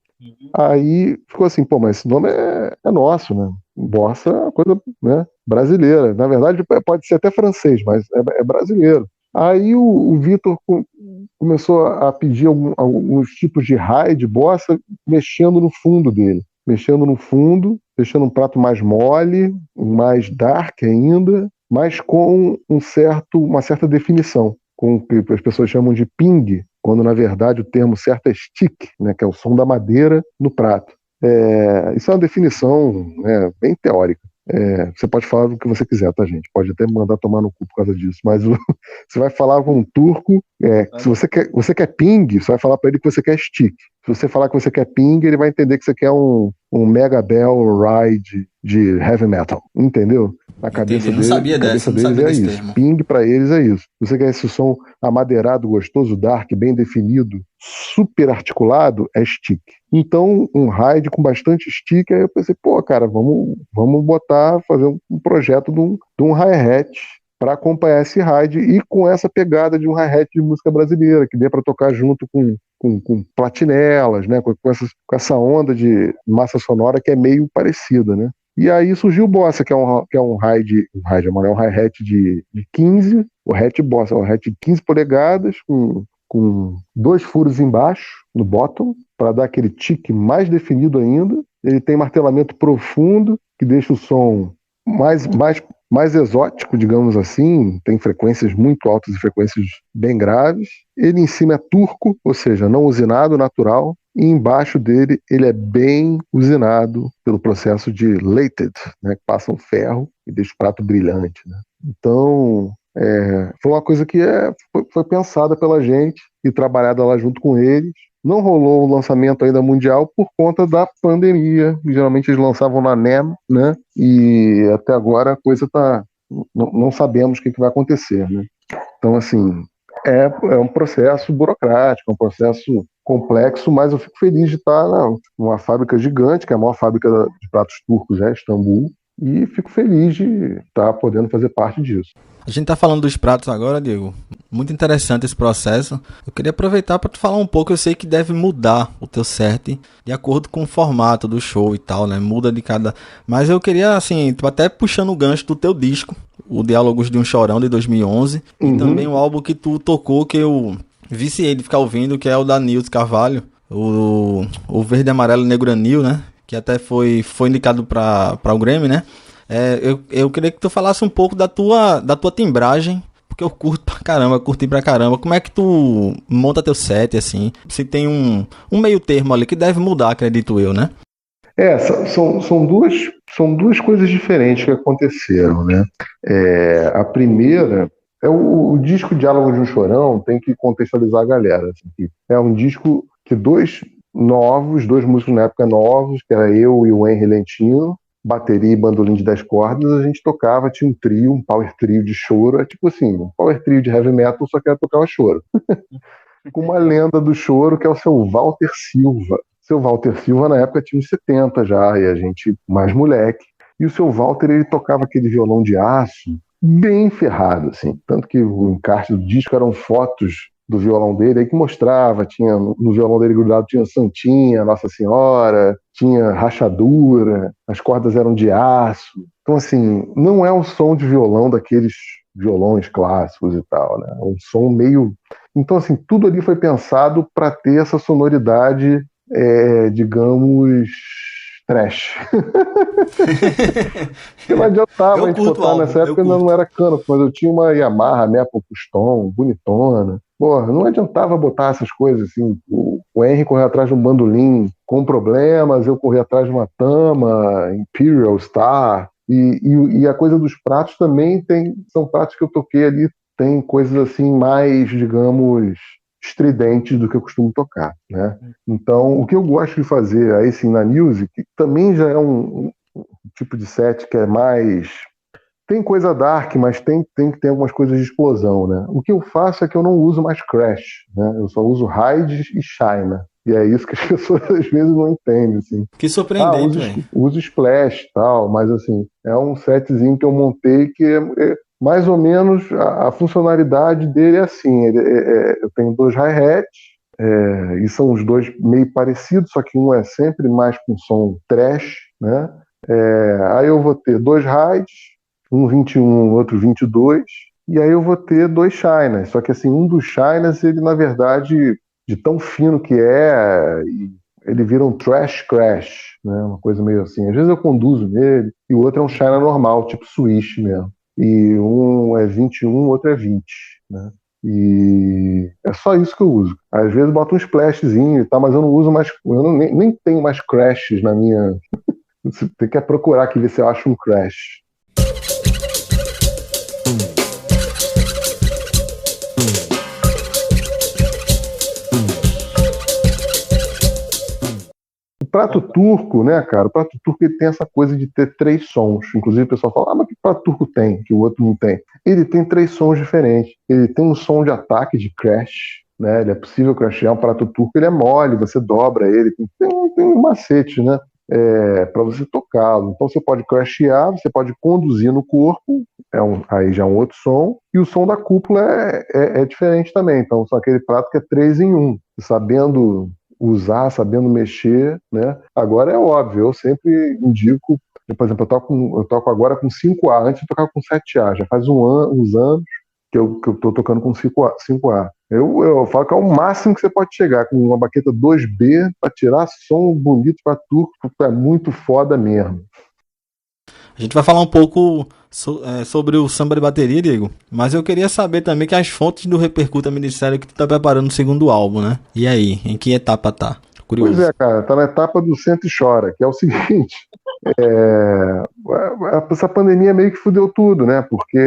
Aí ficou assim, mas esse nome é nosso, né? Bossa é uma coisa, né, brasileira. Na verdade, pode ser até francês, mas é brasileiro. Aí o Vitor começou a pedir alguns tipos de raio de bossa, mexendo no fundo dele. Mexendo no fundo, deixando um prato mais mole, mais dark ainda, mas com uma certa definição, com o que as pessoas chamam de ping, quando na verdade o termo certo é stick, né, que é o som da madeira no prato. Isso é uma definição, né, bem teórica. Você pode falar do que você quiser, tá, gente? Pode até me mandar tomar no cu por causa disso, mas você vai falar com um turco, se você quer ping, você vai falar para ele que você quer stick. Se Se você falar que você quer ping, ele vai entender que você quer um Mega Bell Ride de heavy metal, entendeu? Na cabeça Não sabia cabeça dessa, não deles sabia é desse isso. termo. Ping pra eles é isso. Você quer esse som amadeirado, gostoso, dark, bem definido, super articulado, é stick. Então, um ride com bastante stick, aí eu pensei, pô, cara, vamos fazer um projeto de um hi-hat para acompanhar esse ride e com essa pegada de um hi-hat de música brasileira, que dê para tocar junto com platinelas, né? Com essa onda de massa sonora que é meio parecida, né? E aí surgiu o Bossa, que é um hi-hat de 15, o hat Bossa, é um hat de 15 polegadas, com 2 furos embaixo, no bottom, para dar aquele tique mais definido ainda. Ele tem martelamento profundo, que deixa o som mais exótico, digamos assim, tem frequências muito altas e frequências bem graves. Ele em cima é turco, ou seja, não usinado, natural, e embaixo dele ele é bem usinado pelo processo de lated, né, que passa um ferro e deixa o prato brilhante, né? Então, foi uma coisa que foi pensada pela gente e trabalhada lá junto com eles. Não rolou o lançamento ainda mundial por conta da pandemia. Geralmente eles lançavam na NEM, né? E até agora a coisa tá... Não sabemos o que vai acontecer, né? Então, assim, é um processo burocrático, é um processo complexo, mas eu fico feliz de estar numa fábrica gigante, que é a maior fábrica de pratos turcos, Istambul, e fico feliz de estar podendo fazer parte disso. A gente tá falando dos pratos agora, Diego. Muito interessante esse processo. Eu queria aproveitar para tu falar um pouco. Eu sei que deve mudar o teu set de acordo com o formato do show e tal, né? Muda de cada... Mas eu queria, assim, até puxando o gancho do teu disco, o Diálogos de um Chorão, de 2011. E também o álbum que tu tocou, que eu viciei de ficar ouvindo, que é o da Nils Carvalho. O Verde, Amarelo, Negro Anil, né? Que até foi indicado para o Grammy, né? Eu queria que tu falasse um pouco da tua timbragem, porque eu curti pra caramba. Como é que tu monta teu set, assim? Se tem um meio termo ali que deve mudar, acredito eu, né? São duas coisas diferentes que aconteceram, né? A primeira é o disco Diálogo de um Chorão, tem que contextualizar a galera. Assim, é um disco que dois músicos na época novos, que era eu e o Henry Lentino, bateria e bandolim de 10 cordas, a gente tocava, tinha um trio, um power trio de choro, tipo assim, um power trio de heavy metal, só que tocava choro. Com uma lenda do choro, que é o seu Walter Silva. Seu Walter Silva, na época, tinha uns 70 já, e a gente mais moleque. E o seu Walter, ele tocava aquele violão de aço, bem ferrado, assim. Tanto que o encarte do disco eram fotos do violão dele, aí que mostrava, tinha no violão dele grudado tinha Santinha, Nossa Senhora, tinha rachadura, as cordas eram de aço. Então, assim, não é um som de violão daqueles violões clássicos e tal, né? É um som meio... Então, assim, tudo ali foi pensado para ter essa sonoridade, digamos, trash. Porque não adiantava a gente botar nessa época, ainda não era cano, mas eu tinha uma Yamaha Maple Custom, bonitona. Porra, não adiantava botar essas coisas assim. O Henry correu atrás de um bandolim com problemas, eu corri atrás de uma Tama, Imperial Star. E a coisa dos pratos também são pratos que eu toquei ali, tem coisas assim mais, digamos, estridentes do que eu costumo tocar, né? Então, o que eu gosto de fazer aí sim na music, também já é um tipo de set que é mais... Tem coisa dark, mas tem que ter algumas coisas de explosão, né? O que eu faço é que eu não uso mais crash, né? Eu só uso hide e shine. E é isso que as pessoas às vezes não entendem, assim. Que surpreendente, velho. Uso splash e tal, mas assim, é um setzinho que eu montei que mais ou menos a funcionalidade dele é assim. Eu tenho 2 hi-hats, e são os dois meio parecidos, só que um é sempre mais com som trash, né? Aí eu vou ter 2 hides, um 21, outro 22, e aí eu vou ter 2 shiners, só que assim, um dos shiners, ele na verdade, de tão fino que ele vira um trash crash, né? Uma coisa meio assim, às vezes eu conduzo nele, e o outro é um shiner normal, tipo switch mesmo, e um é 21, o outro é 20, né? E é só isso que eu uso. Às vezes eu boto um splashzinho e tal, mas eu não uso mais, nem tenho mais crashes na minha... Você tem que procurar aqui ver se eu acho um crash. prato turco, né, cara? O prato turco ele tem essa coisa de ter 3 sons. Inclusive o pessoal fala, mas que prato turco tem, que o outro não tem? Ele tem 3 sons diferentes. Ele tem um som de ataque, de crash, né? Ele é possível crashear um prato turco, ele é mole, você dobra ele, tem um macete, né? Para você tocá-lo. Então você pode crashear, você pode conduzir no corpo, aí já é um outro som, e o som da cúpula é diferente também. Então, são aquele prato que é 3 em 1, sabendo usar, sabendo mexer, né? Agora é óbvio, eu sempre indico, por exemplo, eu toco agora com 5A, antes eu tocava com 7A, já faz uns anos que eu tô tocando com 5A. Eu falo que é o máximo que você pode chegar, com uma baqueta 2B, para tirar som bonito para turco, é muito foda mesmo. A gente vai falar um pouco sobre o samba de bateria, Diego, mas eu queria saber também que as fontes do Repercuta me disseram que tu tá preparando o segundo álbum, né? E aí, em que etapa tá? Curioso. Pois é, cara, tá na etapa do Senta e Chora, que é o seguinte, é, essa pandemia meio que fudeu tudo, né? Porque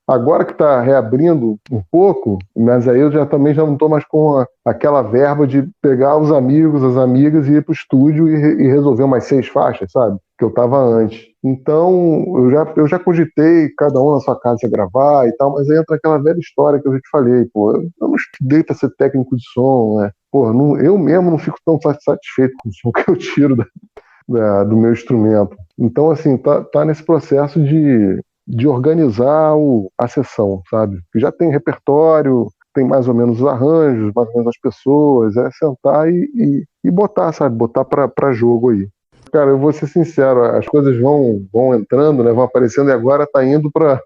agora que tá reabrindo um pouco, mas aí eu também já não tô mais com aquela verba de pegar os amigos, as amigas e ir pro estúdio e resolver umas 6 faixas, sabe? Que eu tava antes. Então, eu já cogitei cada um na sua casa gravar e tal, mas aí entra aquela velha história que eu já te falei, pô, eu não estudei pra ser técnico de som, né? Pô, eu mesmo não fico tão satisfeito com o som que eu tiro do meu instrumento. Então, assim, tá nesse processo de organizar a sessão, sabe? Já tem repertório, tem mais ou menos os arranjos, mais ou menos as pessoas, é sentar e botar, sabe? Botar pra jogo aí. Cara, eu vou ser sincero, as coisas vão entrando, né? Vão aparecendo e agora tá indo pra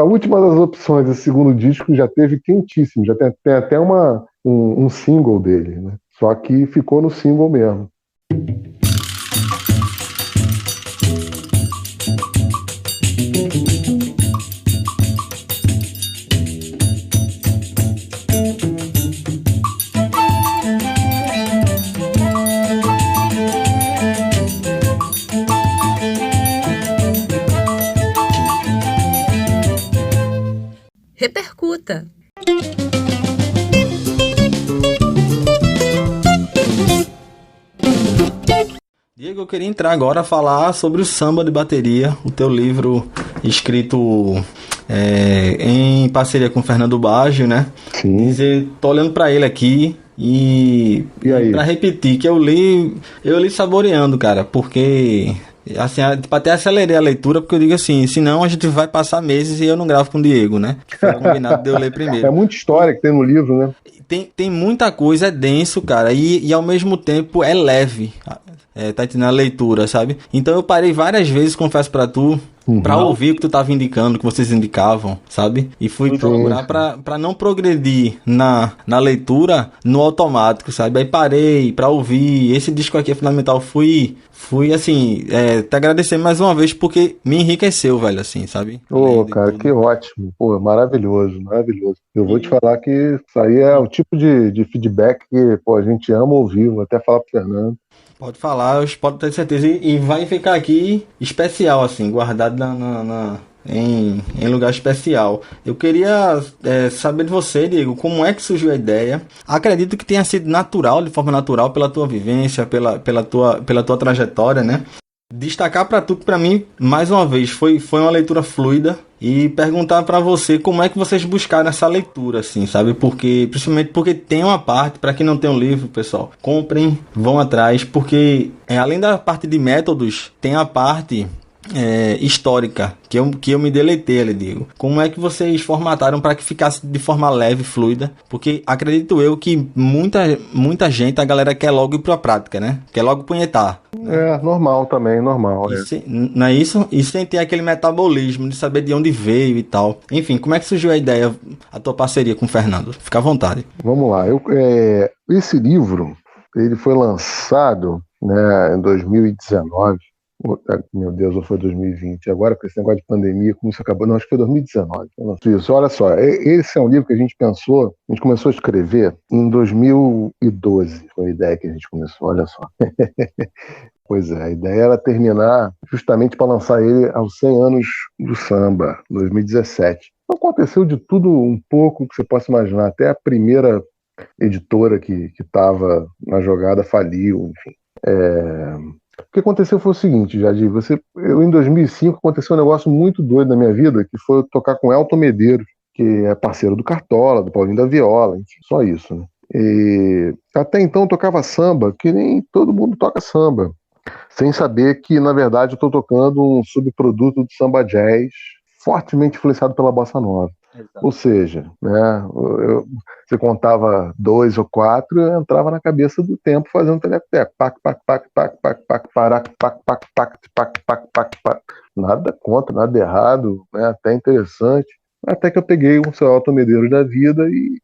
última das opções. Esse segundo disco já teve quentíssimo, já tem até um single dele, né? Só que ficou no single mesmo. Repercuta. Diego, eu queria entrar agora a falar sobre o samba de bateria, o teu livro escrito em parceria com o Fernando Baggio, né? Sim. Tô olhando para ele aqui e aí? Para repetir que eu li saboreando, cara, porque assim, até acelerei a leitura, porque eu digo assim, senão a gente vai passar meses e eu não gravo com o Diego, né? Que foi combinado de eu ler primeiro. É muita história que tem no livro, né? Tem muita coisa, é denso, cara, e ao mesmo tempo é leve. Tá entendendo a leitura, sabe? Então eu parei várias vezes, confesso pra tu, pra ouvir o que tu tava indicando, o que vocês indicavam, sabe? E fui procurar pra não progredir na leitura no automático, sabe? Aí parei pra ouvir. Esse disco aqui é fundamental. Fui assim, te agradecer mais uma vez porque me enriqueceu, velho, assim, sabe? Ô, cara, que ótimo. Pô, maravilhoso, maravilhoso. Eu vou te falar que isso aí é o tipo de feedback que, pô, a gente ama ouvir. Vou até falar pro Fernando. Pode falar, eu posso ter certeza. E vai ficar aqui especial, assim, guardado em lugar especial. Eu queria saber de você, Diego, como é que surgiu a ideia. Acredito que tenha sido natural, de forma natural, pela tua vivência, pela tua trajetória, né? Destacar para tu que para mim, mais uma vez, foi uma leitura fluida e perguntar para você como é que vocês buscaram essa leitura, assim, sabe? Principalmente porque tem uma parte, para quem não tem um livro, pessoal, comprem, vão atrás, porque além da parte de métodos, tem a parte histórica, que eu me deleitei ali, Diego. Como é que vocês formataram para que ficasse de forma leve, fluida? Porque acredito eu que muita gente, a galera quer logo ir pra prática, né? Quer logo punhetar. Normal também, normal. Não é isso? E sem ter aquele metabolismo de saber de onde veio e tal. Enfim, como é que surgiu a ideia, a tua parceria com o Fernando? Fica à vontade. Vamos lá. Esse livro, ele foi lançado, né, em 2019. Meu Deus, ou foi 2020? Agora, com esse negócio de pandemia, como isso acabou? Não, acho que foi 2019. Isso, olha só, esse é um livro que a gente começou a escrever em 2012. Foi a ideia que a gente começou, olha só. Pois é, a ideia era terminar justamente para lançar ele aos 100 anos do samba, 2017. Aconteceu de tudo um pouco que você possa imaginar, até a primeira editora que estava na jogada faliu, enfim. O que aconteceu foi o seguinte, Jadir, eu em 2005 aconteceu um negócio muito doido na minha vida, que foi eu tocar com Elton Medeiros, que é parceiro do Cartola, do Paulinho da Viola, enfim, só isso, né? E até então eu tocava samba, que nem todo mundo toca samba, sem saber que, na verdade, eu estou tocando um subproduto do samba jazz, fortemente influenciado pela bossa nova. Ou seja, né, você contava dois ou quatro, eu entrava na cabeça do tempo fazendo teleco-teco. Pac, pac, pac, pac, pac, pac, parac, pac, pac, pac, pac, pac, pac, pac. Nada contra, nada errado, né, até interessante. Até que eu peguei um Elton Medeiros da vida e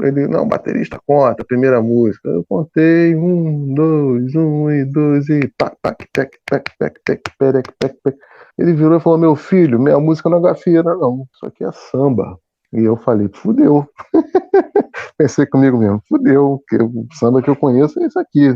ele, não, baterista conta, primeira música. Eu contei um e dois e pac, pac, tec, tec, tec, tec, perec, tec, tec. Ele virou e falou: meu filho, minha música não é gafieira, não. Isso aqui é samba. E eu falei: fudeu. Pensei comigo mesmo: fudeu, porque o samba que eu conheço é isso aqui.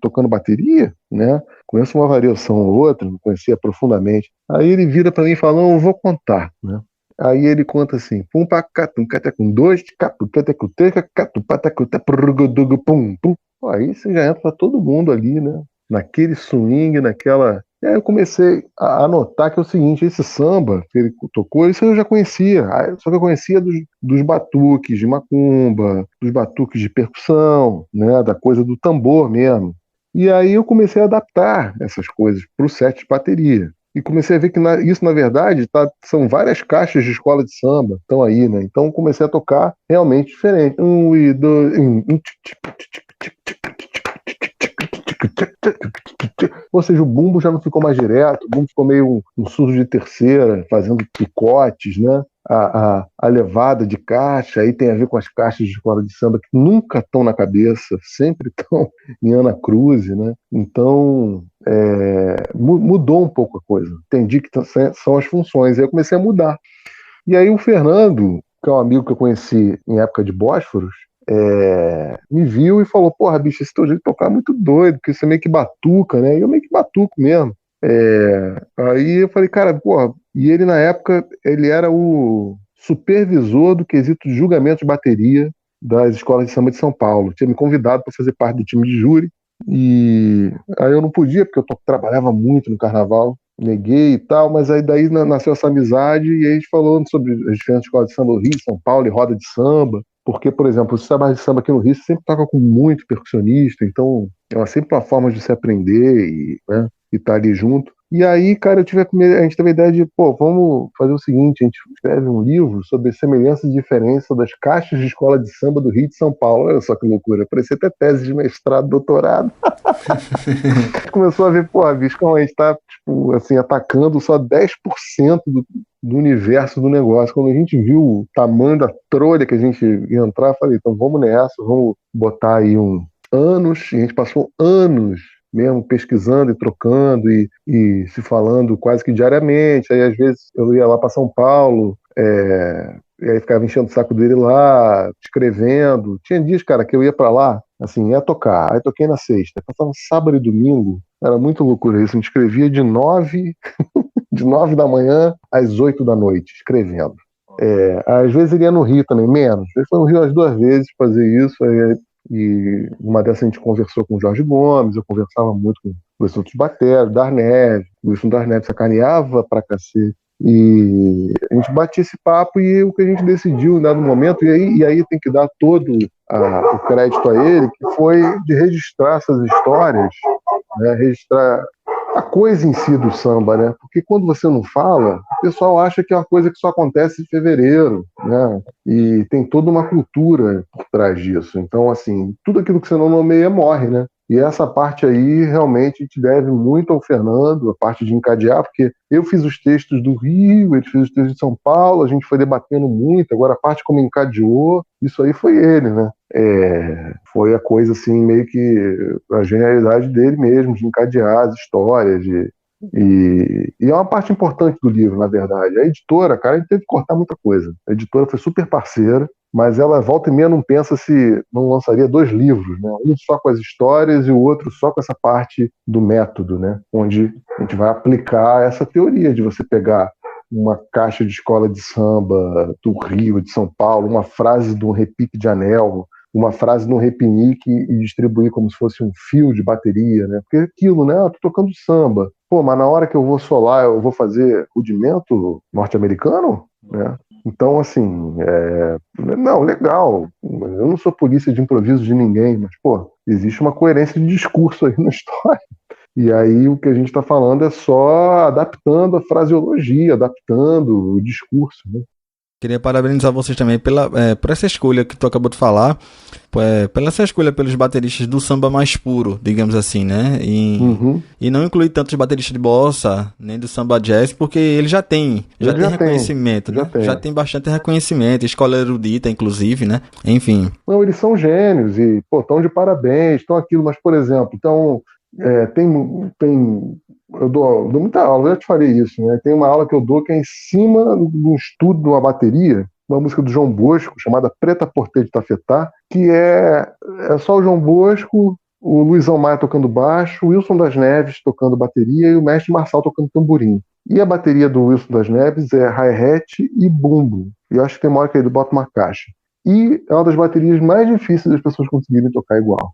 Tocando bateria, né? Conheço uma variação ou outra, não conhecia profundamente. Aí ele vira para mim e fala: não, eu vou contar, né? Aí ele conta assim: pum, pacatum, catecum, dois, catum, catecum, teca, catum, patecum, pum, pum. Aí você já entra todo mundo ali, né? Naquele swing, naquela. E aí eu comecei a notar que é o seguinte: esse samba que ele tocou, isso eu já conhecia. Só que eu conhecia dos batuques de macumba, dos batuques de percussão, né? Da coisa do tambor mesmo. E aí eu comecei a adaptar essas coisas para o set de bateria. E comecei a ver que isso, na verdade, são várias caixas de escola de samba estão aí, né? Então comecei a tocar realmente diferente. Um e dois. Ou seja, o bumbo já não ficou mais direto, o bumbo ficou meio um surdo de terceira, fazendo picotes, né? A levada de caixa, aí tem a ver com as caixas de escola de samba que nunca estão na cabeça, sempre estão em Ana Cruz, né? Então, mudou um pouco a coisa. Entendi que são as funções, aí eu comecei a mudar. E aí o Fernando, que é um amigo que eu conheci em época de Bósforos, me viu e falou: porra, bicho, esse teu jeito de tocar é muito doido, porque você meio que batuca, né? E eu meio que batuco mesmo. Aí eu falei: cara, porra, e ele na época, ele era o supervisor do quesito de julgamento de bateria das escolas de samba de São Paulo. Tinha me convidado para fazer parte do time de júri, e aí eu não podia, porque eu trabalhava muito no carnaval, neguei e tal, mas aí daí nasceu essa amizade, e aí a gente falou sobre as diferentes escolas de samba do Rio, São Paulo e roda de samba. Porque, por exemplo, os sambas de samba aqui no Rio sempre toca com muito percussionista, então é sempre uma forma de se aprender e, né, e tá ali junto. E aí, cara, a gente teve a ideia de, pô, vamos fazer o seguinte: a gente escreve um livro sobre semelhança e diferença das caixas de escola de samba do Rio e de São Paulo. Olha só que loucura, parecia até tese de mestrado, doutorado. A gente começou a ver, pô, bicho, como a gente tá, tipo, assim, atacando só 10% do universo do negócio. Quando a gente viu o tamanho da trolha que a gente ia entrar, eu falei: então vamos nessa, vamos botar aí anos, e a gente passou anos mesmo pesquisando e trocando e se falando quase que diariamente. Aí às vezes eu ia lá para São Paulo, e aí ficava enchendo o saco dele lá, escrevendo. Tinha dias, cara, que eu ia para lá, assim, ia tocar. Aí toquei na sexta, passava sábado e domingo. Era muito loucura isso. A gente escrevia de 9 da manhã às 8 da noite, escrevendo. Às vezes ele ia no Rio também, menos. Ele foi no Rio as 2 vezes fazer isso. E uma dessas a gente conversou com o Jorge Gomes, eu conversava muito com os outros bateros, Darneve, o Wilson Darneve sacaneava pra cacete. E a gente batia esse papo, e o que a gente decidiu em dado momento, e aí tem que dar todo o crédito a ele, que foi de registrar essas histórias, né, registrar a coisa em si do samba, né? Porque quando você não fala, o pessoal acha que é uma coisa que só acontece em fevereiro, né? E tem toda uma cultura por trás disso. Então, assim, tudo aquilo que você não nomeia morre, né? E essa parte aí realmente a gente deve muito ao Fernando, a parte de encadear, porque eu fiz os textos do Rio, ele fez os textos de São Paulo, a gente foi debatendo muito. Agora a parte como encadeou, isso aí foi ele, né? Foi a coisa assim, meio que a genialidade dele mesmo, de encadear as histórias, e é uma parte importante do livro, na verdade. A editora, cara, a gente teve que cortar muita coisa. A editora foi super parceira, mas ela volta e meia não pensa se não lançaria 2 livros, né? Um só com as histórias e o outro só com essa parte do método, né? Onde a gente vai aplicar essa teoria de você pegar uma caixa de escola de samba do Rio, de São Paulo, uma frase de um repique de anel, uma frase no repinique e distribuir como se fosse um fio de bateria, né? Porque aquilo, né? Tô tocando samba. Pô, mas na hora que eu vou solar, eu vou fazer rudimento norte-americano, né? Então, assim, não, legal. Eu não sou polícia de improviso de ninguém, mas, pô, existe uma coerência de discurso aí na história. E aí o que a gente está falando é só adaptando a fraseologia, adaptando o discurso, né? Queria parabenizar vocês também por essa escolha que tu acabou de falar, pela essa escolha pelos bateristas do samba mais puro, digamos assim, né? E não incluir tantos bateristas de bossa, nem do samba jazz, porque ele já tem reconhecimento, né? Já tem bastante reconhecimento, escola erudita, inclusive, né? Enfim. Não, eles são gênios e, pô, estão de parabéns, estão aquilo, mas, por exemplo, então, eu dou muita aula, eu já te falei isso, né? Tem uma aula que eu dou que é em cima do estudo de uma bateria, uma música do João Bosco, chamada Preta Porter de Tafetá, que é só o João Bosco, o Luizão Maia tocando baixo, o Wilson das Neves tocando bateria e o mestre Marçal tocando tamborim. E a bateria do Wilson das Neves é hi-hat e bumbo. E eu acho que tem uma hora que ele bota uma caixa. E é uma das baterias mais difíceis das pessoas conseguirem tocar igual.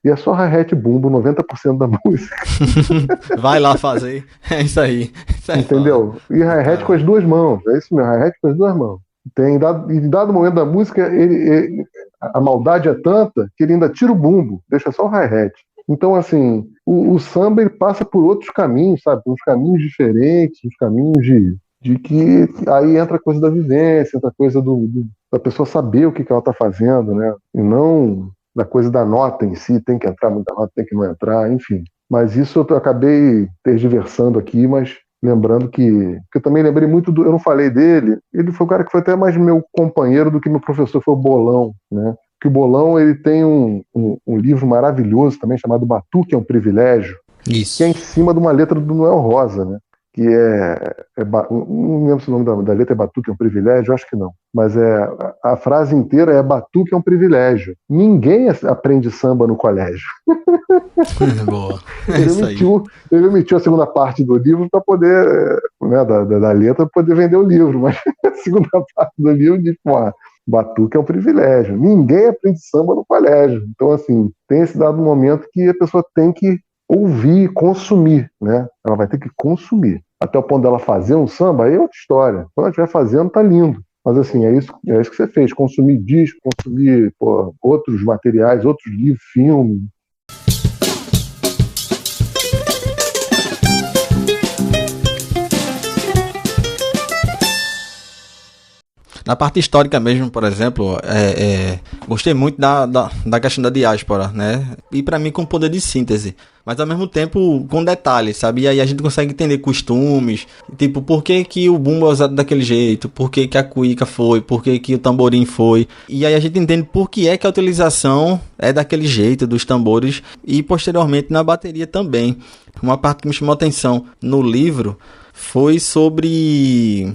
E é só hi-hat e bumbo 90% da música. Vai lá fazer. É isso aí. Entendeu? E hi-hat com as duas mãos. É isso mesmo, hi-hat com as duas mãos. Em dado momento da música, a maldade é tanta que ele ainda tira o bumbo, deixa só o hi-hat. Então, assim, o samba ele passa por outros caminhos, sabe? Uns caminhos diferentes, uns caminhos de que aí entra a coisa da vivência, entra a coisa da pessoa saber o que ela está fazendo, né? E não da coisa da nota em si, tem que entrar muita nota, tem que não entrar, enfim. Mas isso eu acabei tergiversando aqui, mas lembrando que eu também lembrei muito eu não falei dele, ele foi o cara que foi até mais meu companheiro do que meu professor, foi o Bolão, né? Que o Bolão ele tem um livro maravilhoso também chamado Batuque é um Privilégio, isso. Que é em cima de uma letra do Noel Rosa, né? Que não lembro se o nome da letra é Batuque é um Privilégio, acho que não. Mas a frase inteira é Batuque é um privilégio. Ninguém aprende samba no colégio. Boa. Ele omitiu a segunda parte do livro para poder, né, da letra, para poder vender o livro. Mas a segunda parte do livro diz, Batuque é um privilégio. Ninguém aprende samba no colégio. Então, assim, tem esse dado momento que a pessoa tem que ouvir, consumir, né? Ela vai ter que consumir. Até o ponto dela fazer um samba, aí é outra história. Quando ela estiver fazendo, tá lindo. Mas assim, é isso que você fez. Consumir disco, consumir outros materiais, outros livros, filmes. Na parte histórica mesmo, por exemplo, gostei muito da questão da diáspora, né? E pra mim com poder de síntese, mas ao mesmo tempo com detalhes, sabe? E aí a gente consegue entender costumes, tipo, por que que o bumbo é usado daquele jeito, por que que a cuíca foi, por que que o tamborim foi. E aí a gente entende por que é que a utilização é daquele jeito dos tambores e posteriormente na bateria também. Uma parte que me chamou a atenção no livro foi sobre...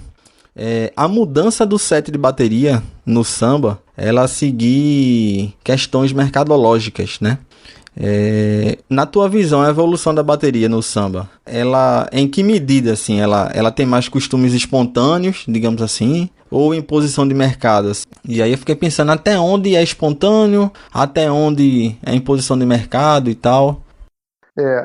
a mudança do set de bateria no samba, ela seguir questões mercadológicas, né? Na tua visão, a evolução da bateria no samba, ela, em que medida, assim, ela tem mais costumes espontâneos, digamos assim, ou em posição de mercados? E aí eu fiquei pensando até onde é espontâneo, até onde é em posição de mercado e tal.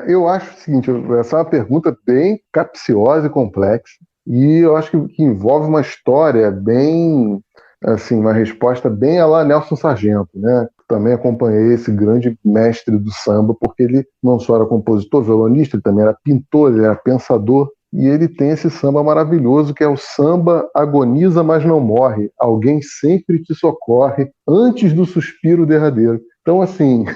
Eu acho o seguinte, essa é uma pergunta bem capciosa e complexa. E eu acho que envolve uma história bem, assim, uma resposta bem a lá Nelson Sargento, né? Também acompanhei esse grande mestre do samba, porque ele não só era compositor, violonista, ele também era pintor, ele era pensador, e ele tem esse samba maravilhoso que é o samba agoniza, mas não morre. Alguém sempre te socorre antes do suspiro derradeiro. Então, assim,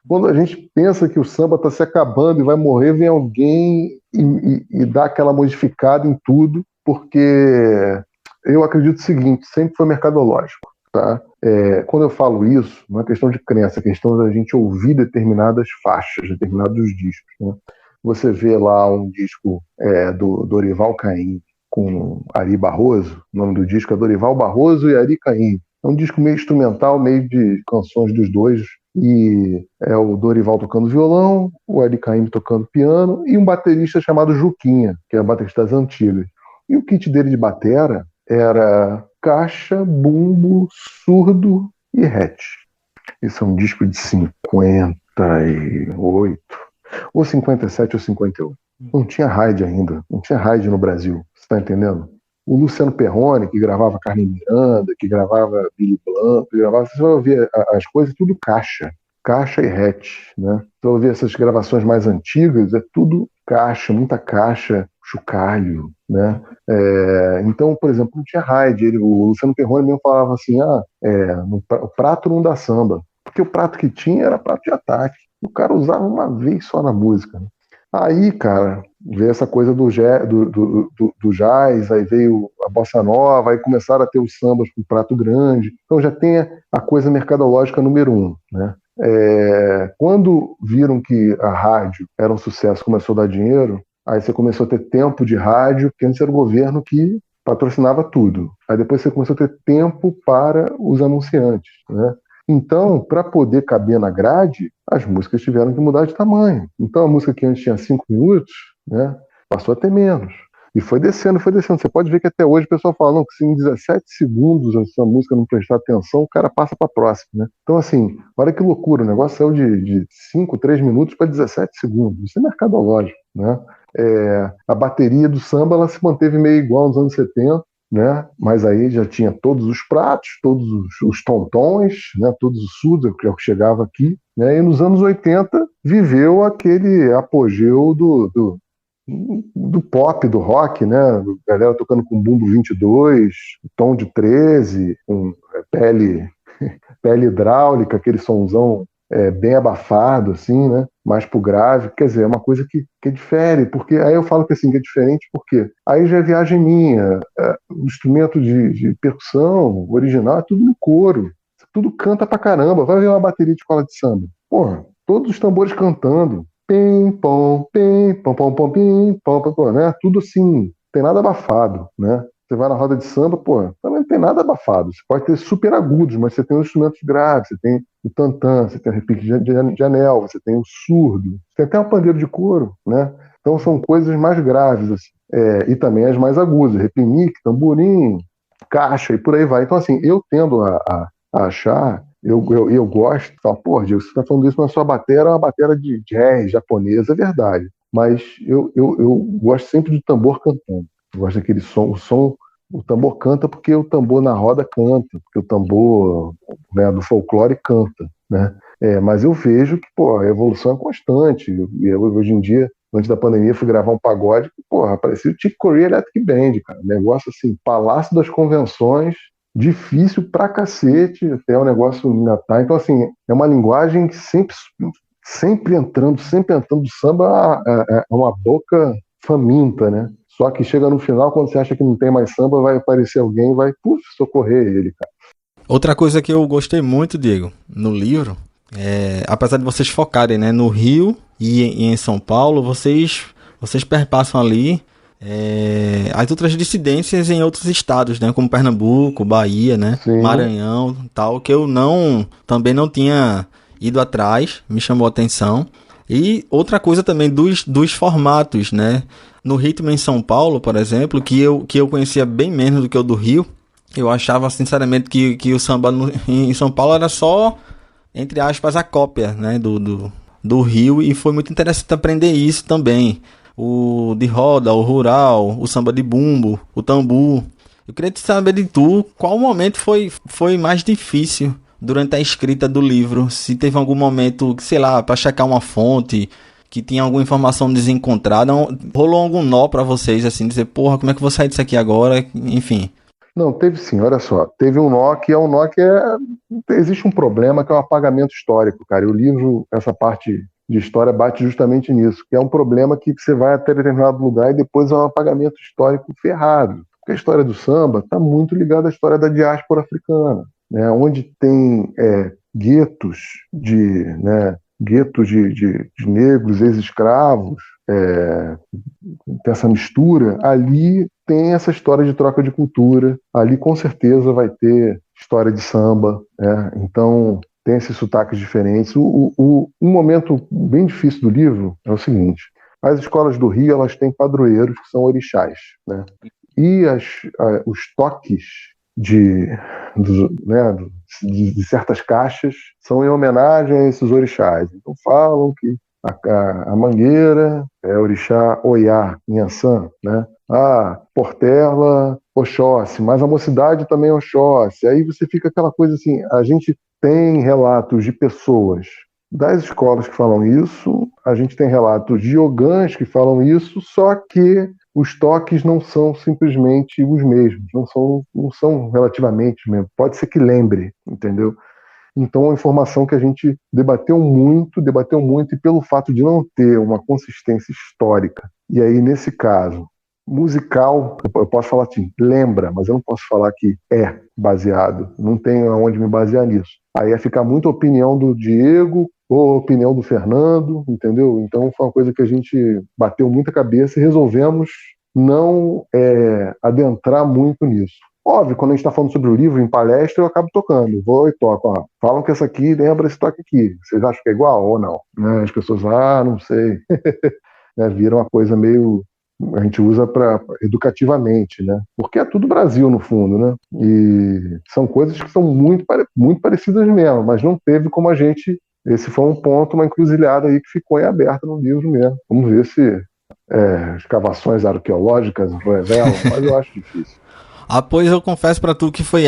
quando a gente pensa que o samba está se acabando e vai morrer, vem alguém e dá aquela modificada em tudo, porque eu acredito o seguinte, sempre foi mercadológico, tá? Quando eu falo isso, não é questão de crença, é questão da gente ouvir determinadas faixas, determinados discos, né? Você vê lá um disco do Dorival Caymmi com Ari Barroso, o nome do disco é Dorival Barroso e Ari Caymmi. É um disco meio instrumental, meio de canções dos dois, e é o Dorival tocando violão, o Ari Caymmi tocando piano e um baterista chamado Juquinha, que é o baterista das antigas. E o kit dele de batera era caixa, bumbo, surdo e hatch. Esse é um disco de 58, ou 57 ou 58. Não tinha rádio ainda, não tinha rádio no Brasil, você tá entendendo? O Luciano Perrone, que gravava Carmen Miranda, que gravava Billy Blanc, que gravava, você vai ouvir as coisas tudo caixa e hatch, né? Você vai ouvir essas gravações mais antigas, é tudo caixa, muita caixa, chocalho, né? Então, por exemplo, não tinha rádio, o Luciano Perrone mesmo falava assim, o prato não dá samba, porque o prato que tinha era prato de ataque. O cara usava uma vez só na música, né? Aí, cara, veio essa coisa do jazz, aí veio a bossa nova, aí começaram a ter os sambas com prato grande. Então já tem a coisa mercadológica número um, né? Quando viram que a rádio era um sucesso, começou a dar dinheiro, aí você começou a ter tempo de rádio, porque antes era o governo que patrocinava tudo. Aí depois você começou a ter tempo para os anunciantes, né? Então, para poder caber na grade, as músicas tiveram que mudar de tamanho. Então, a música que antes tinha 5 minutos, né, passou a ter menos. E foi descendo, foi descendo. Você pode ver que até hoje o pessoal fala, não, que se em 17 segundos essa música não prestar atenção, o cara passa para a próxima, né? Então, assim, olha que loucura, o negócio saiu de 5, 3 minutos para 17 segundos. Isso é mercadológico, né? A bateria do samba ela se manteve meio igual nos anos 70, né? Mas aí já tinha todos os pratos, todos os tontões, né? Todos os surdos, que é o que chegava aqui, né? E nos anos 80 viveu aquele apogeu do pop, do rock, né? Galera tocando com bumbo 22, tom de 13, com pele hidráulica, aquele sonzão bem abafado, assim, né? Mais pro grave. Quer dizer, é uma coisa que difere, porque aí eu falo que assim, que é diferente, porque aí já é viagem minha. O instrumento de percussão original é tudo no couro. Tudo canta pra caramba. Vai ver uma bateria de escola de samba. Porra, todos os tambores cantando. Pim, pom, pom, pim, pom, né? Tudo assim, tem nada abafado, né? Você vai na roda de samba, pô, também não tem nada abafado. Você pode ter super agudos, mas você tem os instrumentos graves, você tem o tantã, você tem o repique de anel, você tem o surdo, você tem até o pandeiro de couro, né? Então são coisas mais graves, assim. E também as mais agudas, repinique, tamborim, caixa e por aí vai. Então, assim, eu tendo a achar, eu gosto, falo, pô, Diego, você está falando isso, mas sua bateria é uma bateria de jazz japonesa, é verdade. Mas eu gosto sempre do tambor cantando. Eu gosto daquele som, o tambor canta porque o tambor na roda canta, porque o tambor, né, do folclore canta, né? Mas eu vejo que, pô, a evolução é constante. Hoje em dia, antes da pandemia, fui gravar um pagode, porra, apareceu o Chick Corea Electric Band, cara. Negócio assim, Palácio das Convenções, difícil pra cacete até o negócio engatar. Então, assim, é uma linguagem que sempre entrando do samba é uma boca faminta, né? Só que chega no final, quando você acha que não tem mais samba, vai aparecer alguém e vai, socorrer ele, cara. Outra coisa que eu gostei muito, Diego, no livro, apesar de vocês focarem, né, no Rio e em São Paulo, vocês perpassam ali as outras dissidências em outros estados, né, como Pernambuco, Bahia, né, Sim. Maranhão, tal, que eu também não tinha ido atrás, me chamou a atenção. E outra coisa também dos formatos, né? No ritmo em São Paulo, por exemplo, que eu conhecia bem menos do que o do Rio, eu achava sinceramente que o samba em São Paulo era só, entre aspas, a cópia, né, do Rio, e foi muito interessante aprender isso também. O de roda, o rural, o samba de bumbo, o tambu. Eu queria saber de tu, qual momento foi mais difícil durante a escrita do livro? Se teve algum momento, sei lá, para checar uma fonte, que tinha alguma informação desencontrada, rolou algum nó para vocês, assim, dizer, porra, como é que eu vou sair disso aqui agora? Enfim. Não, teve sim, olha só. Teve um nó que existe um problema que é o apagamento histórico, cara. E o livro, essa parte de história, bate justamente nisso, que é um problema que você vai até determinado lugar e depois é um apagamento histórico ferrado. Porque a história do samba está muito ligada à história da diáspora africana, né? Onde tem guetos de negros, ex-escravos, tem essa mistura, ali tem essa história de troca de cultura, ali com certeza vai ter história de samba, né? Então tem esses sotaques diferentes. Um momento bem difícil do livro é o seguinte: as escolas do Rio elas têm padroeiros que são orixás, né? E os toques de certas caixas são em homenagem a esses orixás. Então falam que a Mangueira é orixá Oiá, Inhaçã, né? Portela, Oxóssi, mas a Mocidade também é Oxóssi. Aí você fica aquela coisa assim, a gente tem relatos de pessoas das escolas que falam isso, a gente tem relatos de ogãs que falam isso, só que os toques não são simplesmente os mesmos, não são relativamente os mesmos. Pode ser que lembre, entendeu? Então, é uma informação que a gente debateu muito, e pelo fato de não ter uma consistência histórica, e aí, nesse caso, musical, eu posso falar assim, lembra, mas eu não posso falar que é baseado, não tenho aonde me basear nisso. Aí ia ficar muito opinião do Diego ou opinião do Fernando, entendeu? Então, foi uma coisa que a gente bateu muita cabeça e resolvemos não adentrar muito nisso. Óbvio, quando a gente está falando sobre o livro, em palestra, eu acabo tocando. Vou e toco. Ó, falam que essa aqui lembra esse toque aqui. Vocês acham que é igual ou não? Né? As pessoas, não sei. Né? Viram uma coisa meio... A gente usa educativamente, né? Porque é tudo Brasil, no fundo, né? E são coisas que são muito parecidas mesmo, mas não teve como a gente... Esse foi um ponto, uma encruzilhada aí que ficou em aberta no livro mesmo. Vamos ver se escavações arqueológicas revelam, mas eu acho difícil. Pois eu confesso pra tu que foi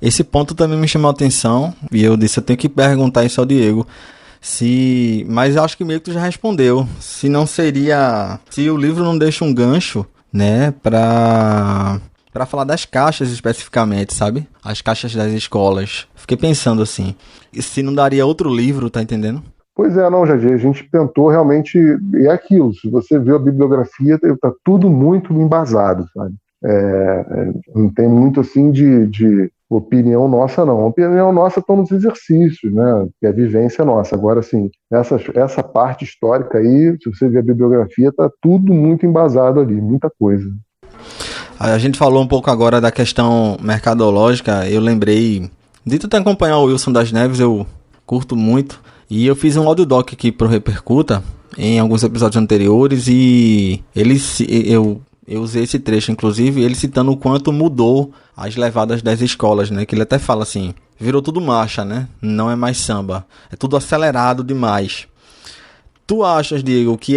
esse ponto também me chamou a atenção, e eu disse, eu tenho que perguntar isso ao Diego, mas eu acho que meio que tu já respondeu, se o livro não deixa um gancho, né, pra falar das caixas especificamente, sabe? As caixas das escolas. Fiquei pensando assim, se não daria outro livro, tá entendendo? Pois não, Jadir, a gente tentou realmente, é aquilo, se você vê a bibliografia, tá tudo muito embasado, sabe? Não tem muito assim de opinião nossa, não. A opinião nossa estão nos exercícios, né? Que é a vivência nossa. Agora, assim, essa parte histórica aí, se você ver a bibliografia, tá tudo muito embasado ali, muita coisa. A gente falou um pouco agora da questão mercadológica, eu lembrei de tu acompanhar o Wilson das Neves, eu curto muito, e eu fiz um audiodoc aqui pro Repercuta, em alguns episódios anteriores, e eu usei esse trecho, inclusive, ele citando o quanto mudou as levadas das escolas, né? Que ele até fala assim, virou tudo marcha, né? Não é mais samba. É tudo acelerado demais. Tu achas, Diego, que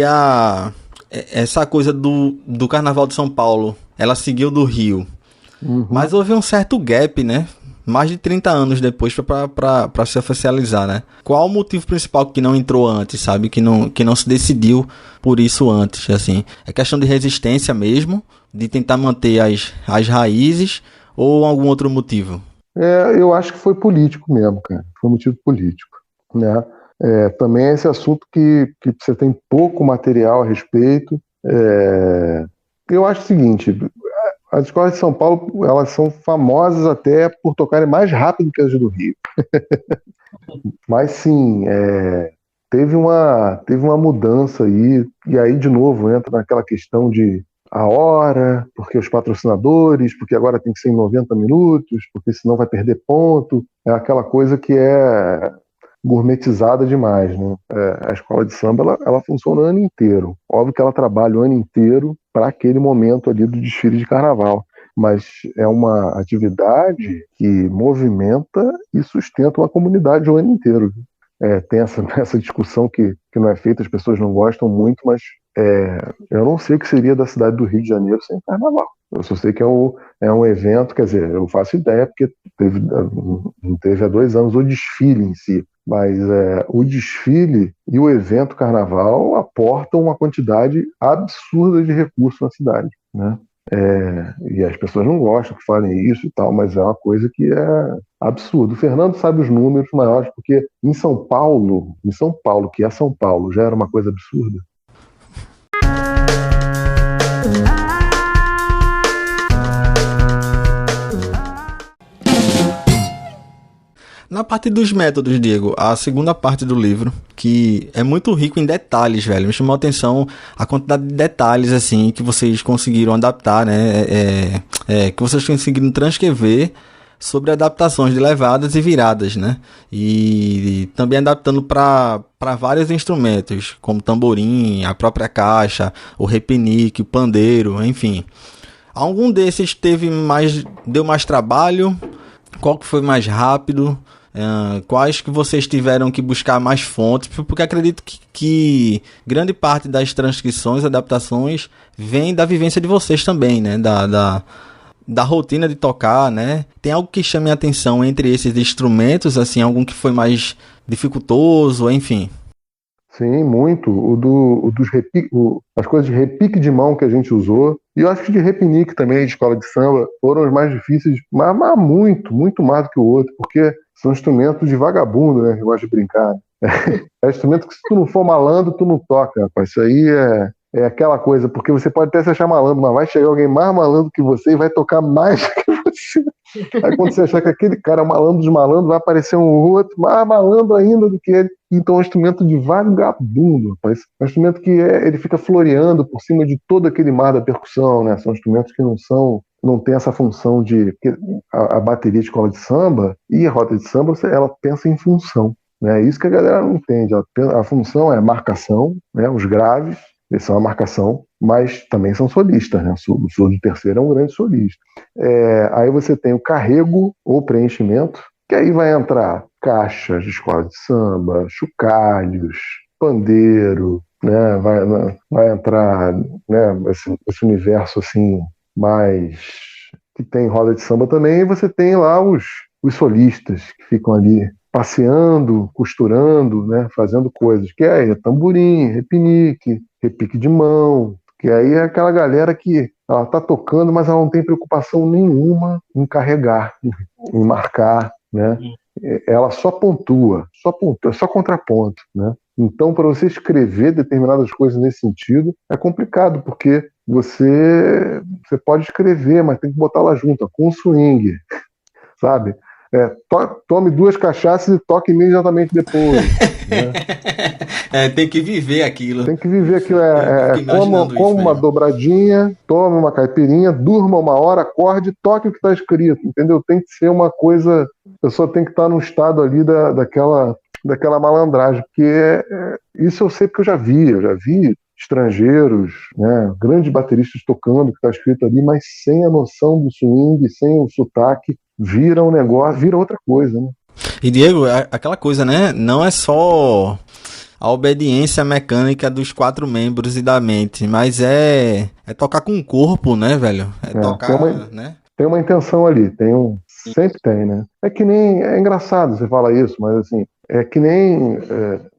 essa coisa do Carnaval de São Paulo, ela seguiu do Rio. Uhum. Mas houve um certo gap, né? Mais de 30 anos depois para se oficializar, né? Qual o motivo principal que não entrou antes, sabe? Que não se decidiu por isso antes, assim? É questão de resistência mesmo? De tentar manter as raízes? Ou algum outro motivo? Eu acho que foi político mesmo, cara. Foi motivo político, né? Também é esse assunto que você tem pouco material a respeito. Eu acho o seguinte... As escolas de São Paulo, elas são famosas até por tocarem mais rápido que as do Rio. Mas sim, teve uma mudança aí, e aí de novo entra naquela questão de a hora, porque os patrocinadores, porque agora tem que ser em 90 minutos, porque senão vai perder ponto. É aquela coisa que é gourmetizada demais, né? A escola de samba, ela funciona o ano inteiro. Óbvio que ela trabalha o ano inteiro para aquele momento ali do desfile de carnaval, mas é uma atividade que movimenta e sustenta uma comunidade o ano inteiro. Tem essa discussão que não é feita, as pessoas não gostam muito, mas eu não sei o que seria da cidade do Rio de Janeiro sem carnaval. Eu só sei que é um evento, quer dizer, eu faço ideia porque não teve há 2 anos o desfile em si, mas o desfile e o evento carnaval aportam uma quantidade absurda de recursos na cidade, né? E as pessoas não gostam que falem isso e tal, mas é uma coisa que é absurdo. O Fernando sabe os números maiores, porque em São Paulo, que é São Paulo, já era uma coisa absurda. Na parte dos métodos, Diego, a segunda parte do livro, que é muito rico em detalhes, velho. Me chamou a atenção a quantidade de detalhes, assim, que vocês conseguiram adaptar, né? Que vocês conseguiram transcrever sobre adaptações de levadas e viradas, né? E também adaptando para vários instrumentos, como tamborim, a própria caixa, o repenique, o pandeiro, enfim. Algum desses deu mais trabalho? Qual que foi mais rápido? Quais que vocês tiveram que buscar mais fontes? Porque acredito que grande parte das transcrições, adaptações, vem da vivência de vocês também, né? Da rotina de tocar, né? Tem algo que chame a atenção entre esses instrumentos, assim, algum que foi mais dificultoso, enfim? Sim, muito. As coisas de repique de mão que a gente usou, e eu acho que de repinique também, de escola de samba, foram os mais difíceis, mas muito, muito mais do que o outro, porque são instrumentos de vagabundo, né? Eu gosto de brincar. É instrumento que se tu não for malandro, tu não toca, rapaz. Isso aí é aquela coisa, porque você pode até se achar malandro, mas vai chegar alguém mais malandro que você e vai tocar mais que você. Aí quando você achar que aquele cara é o malandro dos malandros, vai aparecer um outro mais malandro ainda do que ele. Então é um instrumento de vagabundo, rapaz. É um instrumento que ele fica floreando por cima de todo aquele mar da percussão, né? São instrumentos que não tem essa função de... A bateria de escola de samba e a roda de samba, ela pensa em função. É isso que a galera não entende. A função é marcação, né? Os graves, eles são a marcação, mas também são solistas, né? O surdo terceiro é um grande solista. Aí você tem o carrego ou preenchimento, que aí vai entrar caixas de escola de samba, chocalhos, pandeiro, né? Vai entrar, né, esse universo assim mais que tem roda de samba também, e você tem lá os solistas que ficam ali passeando, costurando, né, fazendo coisas, que é tamborim, repinique, repique de mão, que aí é aquela galera que ela tá tocando, mas ela não tem preocupação nenhuma em carregar, em marcar, né? Ela só pontua, só contraponto, né? Então, para você escrever determinadas coisas nesse sentido, é complicado, porque você pode escrever, mas tem que botar lá junto, com o swing, sabe? Tome 2 cachaças e toque imediatamente depois. Né? Tem que viver aquilo. Tem que viver aquilo. Como uma dobradinha, tome uma caipirinha, durma 1 hora, acorde, toque o que está escrito, entendeu? Tem que ser uma coisa... A pessoa tem que estar no estado ali daquela malandragem, porque isso eu sei porque eu já vi estrangeiros, né, grandes bateristas tocando o que está escrito ali, mas sem a noção do swing, sem o sotaque, vira um negócio, vira outra coisa, né? E Diego, aquela coisa, né? Não é só a obediência mecânica dos 4 membros e da mente, mas é tocar com o corpo, né, velho? Tocar, né? Tem uma intenção ali, sempre tem, né? É engraçado você falar isso, mas assim, é que nem...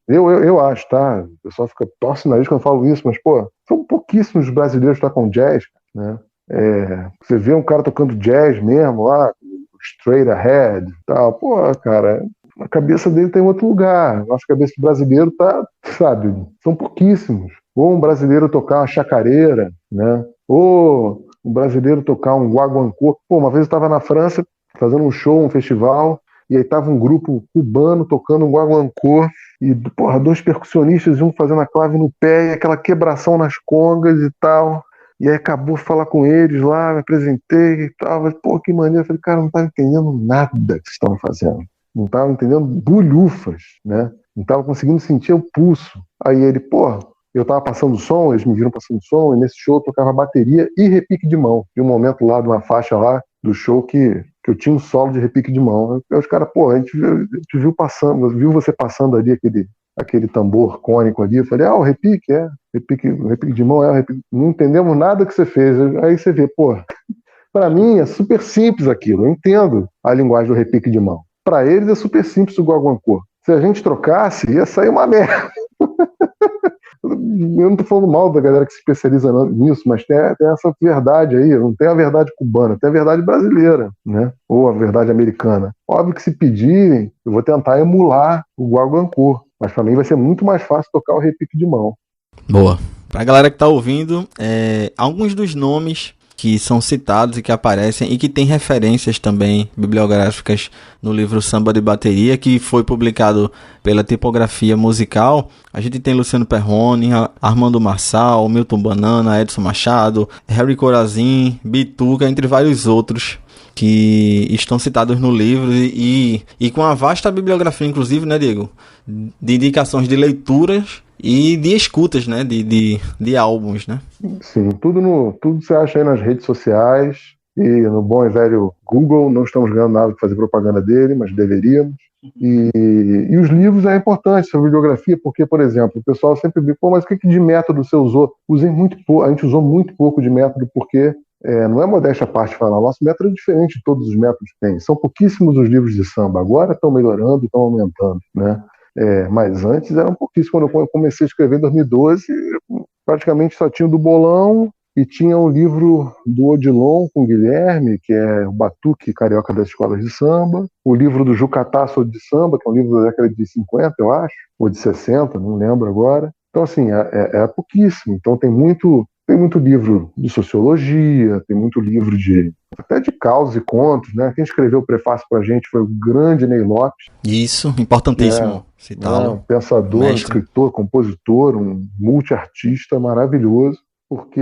Eu acho, tá? O pessoal fica torce o nariz quando eu falo isso, mas, pô, são pouquíssimos brasileiros que tocam jazz, né? Você vê um cara tocando jazz mesmo, lá, straight ahead e tal, pô, cara, a cabeça dele tem outro lugar. Nossa cabeça de brasileiro tá, sabe, são pouquíssimos. Ou um brasileiro tocar uma chacareira, né? Ou um brasileiro tocar um guaguancô. Pô, uma vez eu estava na França fazendo um show, um festival, e aí tava um grupo cubano tocando um guaguancô, e, porra, 2 percussionistas, um fazendo a clave no pé, e aquela quebração nas congas e tal. E aí acabou de falar com eles lá, me apresentei e tal. Mas, pô, que maneiro. Eu falei, cara, não tava entendendo nada que vocês estavam fazendo. Não tava entendendo bulhufas, né? Não tava conseguindo sentir o pulso. Aí ele, pô, eu tava passando som, eles me viram passando som, e nesse show eu tocava bateria e repique de mão. E um momento lá, de uma faixa lá do show que eu tinha um solo de repique de mão. Aí os caras, pô, a gente viu passando, viu você passando ali aquele tambor cônico ali. Eu falei, o repique, repique de mão, o repique. Não entendemos nada que você fez. Aí você vê, pô, para mim é super simples aquilo, eu entendo a linguagem do repique de mão. Para eles é super simples o guaguancô. Se a gente trocasse, ia sair uma merda. Eu não tô falando mal da galera que se especializa nisso, mas tem essa verdade aí, não tem a verdade cubana, tem a verdade brasileira, né? Ou a verdade americana. Óbvio que se pedirem, eu vou tentar emular o guaguancô, mas para mim vai ser muito mais fácil tocar o repique de mão. Boa. Pra galera que tá ouvindo, alguns dos nomes que são citados e que aparecem e que tem referências também bibliográficas no livro Samba de Bateria, que foi publicado pela Tipografia Musical. A gente tem Luciano Perrone, Armando Marçal, Milton Banana, Edson Machado, Harry Corazin, Bituca, entre vários outros que estão citados no livro e com a vasta bibliografia, inclusive, né, Diego? De indicações de leituras e de escutas, né? De álbuns, né? Sim, tudo você acha aí nas redes sociais. E no bom e velho Google, não estamos ganhando nada para fazer propaganda dele, mas deveríamos. E os livros é importante, essa bibliografia, porque, por exemplo, o pessoal sempre diz, pô, mas o que de método você usou? Usei muito pouco, a gente usou muito pouco de método, porque não é modéstia à parte falar, o nosso método é diferente de todos os métodos que tem. São pouquíssimos os livros de samba, agora estão melhorando e estão aumentando, né? Mas antes eram pouquíssimos. Quando eu comecei a escrever em 2012, praticamente só tinha o do Bolão, e tinha um livro do Odilon com o Guilherme, que é o Batuque Carioca das Escolas de Samba, o livro do Jucataço de Samba, que é um livro da década de 50, eu acho, ou de 60, não lembro agora. Então, assim, é pouquíssimo. Então, tem muito livro de sociologia, tem muito livro até de causa e contos, né? Quem escreveu o prefácio para a gente foi o grande Ney Lopes. Isso, importantíssimo citá-lo. Um pensador, mestre. escritor, compositor, um multiartista maravilhoso. Porque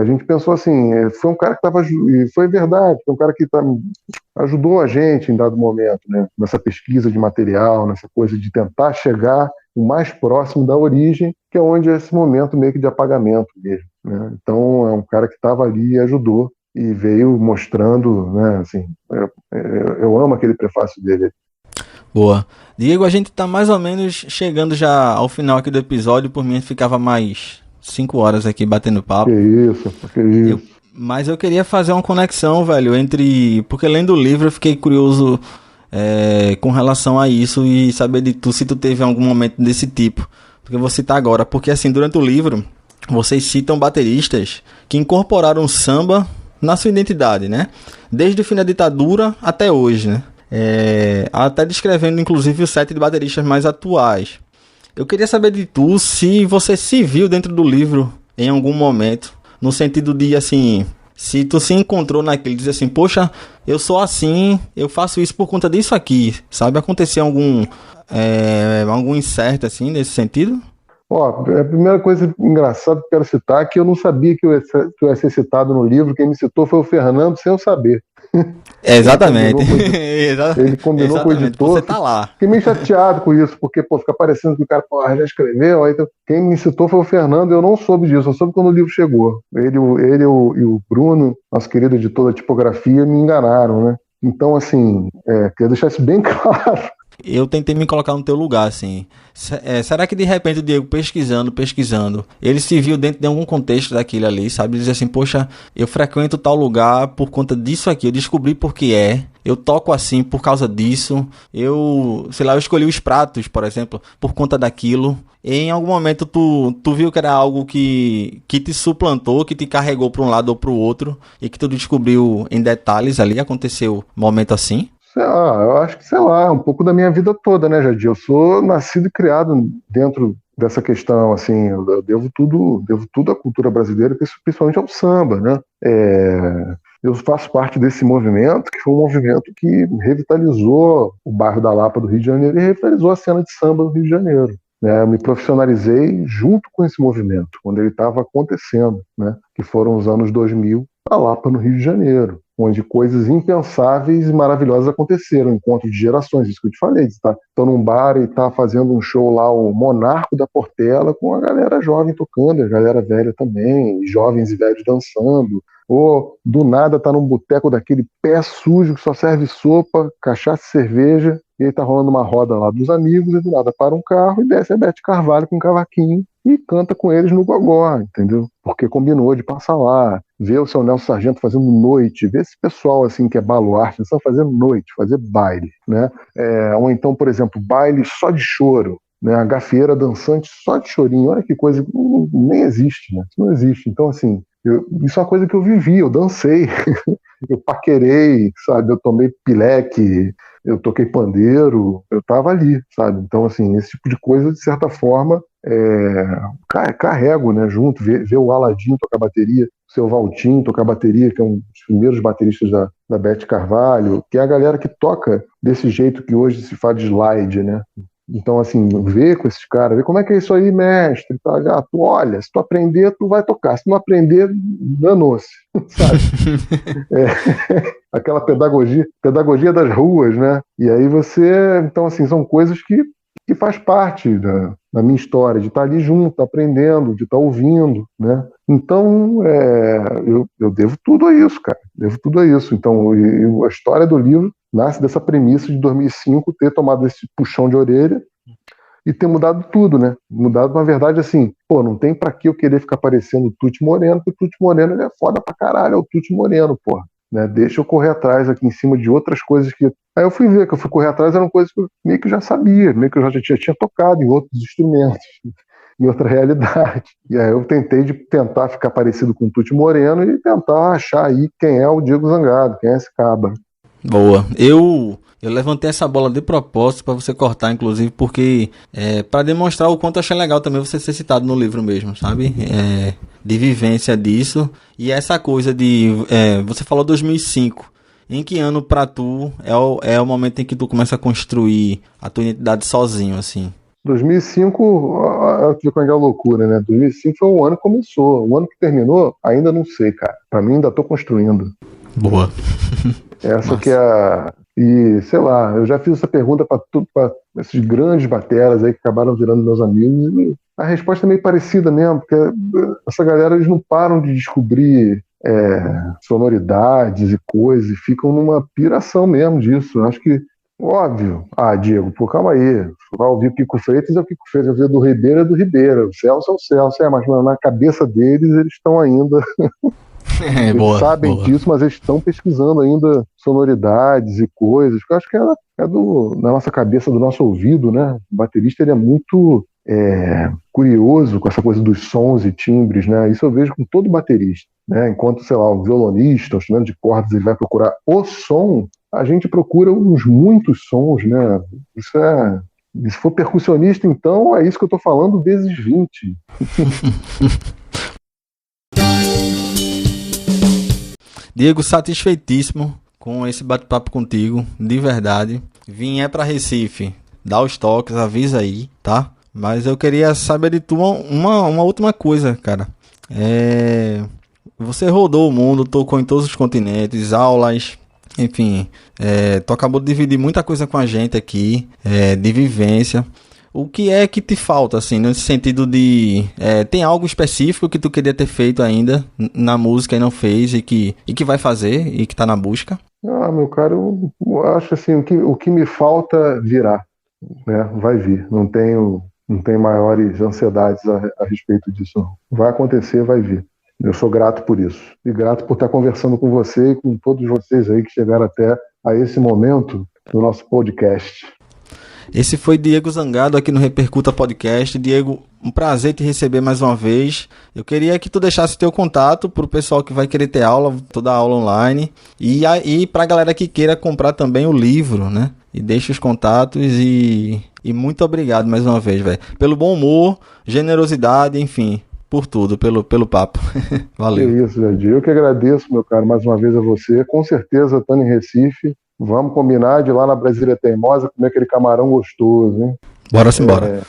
a gente pensou assim, foi um cara que estava, e foi verdade, foi um cara que ajudou a gente em dado momento, né, nessa pesquisa de material, nessa coisa de tentar chegar o mais próximo da origem, que é onde é esse momento meio que de apagamento mesmo, né? Então é um cara que estava ali e ajudou, e veio mostrando, né, assim, eu amo aquele prefácio dele. Boa. Diego, a gente tá mais ou menos chegando já ao final aqui do episódio, por mim ficava mais 5 horas aqui batendo papo. Que isso. Mas eu queria fazer uma conexão, velho, porque lendo o livro eu fiquei curioso com relação a isso e saber de tu, se tu teve algum momento desse tipo. Porque eu vou citar agora, porque assim, durante o livro, vocês citam bateristas que incorporaram o samba na sua identidade, né? Desde o fim da ditadura até hoje, né? Até descrevendo, inclusive, o set de bateristas mais atuais. Eu queria saber de tu se você se viu dentro do livro em algum momento, no sentido de, assim, se tu se encontrou naquele, dizer assim, poxa, eu sou assim, eu faço isso por conta disso aqui, sabe? Aconteceu algum incerto, assim, nesse sentido? A primeira coisa engraçada que eu quero citar é que eu não sabia que eu ia ser citado no livro. Quem me citou foi o Fernando, sem eu saber. Exatamente. Ele combinou com o editor. Você tá lá. Fiquei meio chateado com isso, porque fica parecendo que o cara já escreveu. Aí, quem me citou foi o Fernando, eu não soube disso, eu soube quando o livro chegou. Ele e o Bruno, nosso querido editor da tipografia, me enganaram, né? Então, assim, queria deixar isso bem claro. Eu tentei me colocar no teu lugar, assim. Será que de repente o Diego pesquisando, ele se viu dentro de algum contexto daquilo ali, sabe? Dizer assim, poxa, eu frequento tal lugar por conta disso aqui, eu descobri por que eu toco assim por causa disso, eu escolhi os pratos, por exemplo, por conta daquilo. E em algum momento tu viu que era algo que te suplantou, que te carregou para um lado ou para o outro, e que tu descobriu em detalhes ali, aconteceu um momento assim? Eu acho que, sei lá, um pouco da minha vida toda, né, Jadir? Eu sou nascido e criado dentro dessa questão, assim, eu devo tudo à cultura brasileira, principalmente ao samba, né? Eu faço parte desse movimento, que foi um movimento que revitalizou o bairro da Lapa do Rio de Janeiro e revitalizou a cena de samba do Rio de Janeiro. Eu me profissionalizei junto com esse movimento, quando ele estava acontecendo, né? Que foram os anos 2000, a Lapa no Rio de Janeiro, onde coisas impensáveis e maravilhosas aconteceram, encontro de gerações, isso que eu te falei, tô num bar e tá fazendo um show lá, o Monarco da Portela, com a galera jovem tocando, a galera velha também, jovens e velhos dançando, ou do nada tá num boteco daquele pé sujo que só serve sopa, cachaça e cerveja, e aí tá rolando uma roda lá dos amigos, e do nada para um carro e desce a Beth Carvalho com um cavaquinho e canta com eles no gogó, entendeu? Porque combinou de passar lá, ver o seu Nelson Sargento fazendo noite, ver esse pessoal assim que é baluarte, estão fazendo noite, fazer baile, né? Ou então, por exemplo, baile só de choro, né? A gafieira dançante só de chorinho, olha que coisa que nem existe, né? Isso não existe. Então, assim, isso é uma coisa que eu vivi, eu dancei, eu paquerei, sabe? Eu tomei pileque, eu toquei pandeiro, eu tava ali, sabe? Então, assim, esse tipo de coisa, de certa forma, carrego, né, junto, ver o Aladim tocar bateria, o seu Valtinho tocar bateria, que é um dos primeiros bateristas da Beth Carvalho, que é a galera que toca desse jeito que hoje se faz de slide, né? Então, assim, ver com esses caras, ver como é que é isso aí, mestre, tá? Tu olha, se tu aprender, tu vai tocar, se não aprender, danou-se, sabe? Aquela pedagogia das ruas, né? E aí então, assim, são coisas que que faz parte da minha história, de estar ali junto, aprendendo, de estar ouvindo, né? Então, eu devo tudo a isso, cara. Devo tudo a isso. Então, a história do livro nasce dessa premissa de 2005 ter tomado esse puxão de orelha e ter mudado tudo, né? Mudado, na verdade, assim, pô, não tem pra que eu querer ficar parecendo o Tuti Moreno, porque o Tuti Moreno ele é foda pra caralho, é o Tuti Moreno, porra. Né? Deixa eu correr atrás aqui em cima de outras coisas que... Aí eu fui ver que eu fui correr atrás, eram coisas que eu meio que já sabia, meio que eu já tinha tocado em outros instrumentos, em outra realidade. E aí eu tentei tentar ficar parecido com o Tuti Moreno e tentar achar aí quem é o Diego Zangado, quem é esse cabra. Boa. Eu levantei essa bola de propósito para você cortar, inclusive, porque para demonstrar o quanto eu achei legal também você ser citado no livro mesmo, sabe? De vivência disso. E essa coisa de... você falou 2005. Em que ano pra tu é o momento em que tu começa a construir a tua identidade sozinho, assim? 2005, olha que é a loucura, né? 2005 foi o ano que começou. O ano que terminou, ainda não sei, cara. Pra mim, ainda tô construindo. Boa. Essa Massa. que é a... E, sei lá, eu já fiz essa pergunta para esses grandes bateras aí que acabaram virando meus amigos, e a resposta é meio parecida mesmo, porque essa galera, eles não param de descobrir sonoridades e coisas, e ficam numa piração mesmo disso. Eu acho que, óbvio, Diego, pô, calma aí, você vai ouvir o Kiko Freitas, é o Kiko Freitas, vai ouvir do Ribeiro, é do Ribeiro, o Celso é o Celso, mas na cabeça deles, eles estão ainda... Eles boa, sabem boa. disso, mas eles estão pesquisando ainda sonoridades e coisas, que eu acho que na nossa cabeça, do nosso ouvido, né? O baterista ele é muito curioso com essa coisa dos sons e timbres, né? Isso eu vejo com todo baterista, né? Enquanto, sei lá, o violonista, o instrumento de cordas, ele vai procurar o som, a gente procura uns muitos sons, né? Se for percussionista, então, é isso que eu estou falando vezes 20. Diego, satisfeitíssimo com esse bate-papo contigo, de verdade. Vim pra Recife, dá os toques, avisa aí, tá? Mas eu queria saber de tu uma última coisa, cara. Você rodou o mundo, tocou em todos os continentes, aulas, enfim. Tu acabou de dividir muita coisa com a gente aqui, de vivência. O que é que te falta, assim, nesse sentido de... tem algo específico que tu queria ter feito ainda na música e não fez e que vai fazer e que tá na busca? Meu caro, eu acho assim, o que me falta virá, né? Vai vir. Não tenho maiores ansiedades a respeito disso, não. Vai acontecer, vai vir. Eu sou grato por isso. E grato por estar conversando com você e com todos vocês aí que chegaram até a esse momento do nosso podcast. Esse foi Diego Zangado aqui no Repercuta Podcast. Diego, um prazer te receber mais uma vez. Eu queria que tu deixasse teu contato pro pessoal que vai querer ter aula, toda a aula online. E pra galera que queira comprar também o livro, né? E deixa os contatos e muito obrigado mais uma vez, velho. Pelo bom humor, generosidade, enfim, por tudo, pelo papo. Valeu. É isso, Jadir. Eu que agradeço, meu caro, mais uma vez a você. Com certeza, estando em Recife, vamos combinar de ir lá na Brasília Teimosa comer aquele camarão gostoso, hein? Bora-se embora.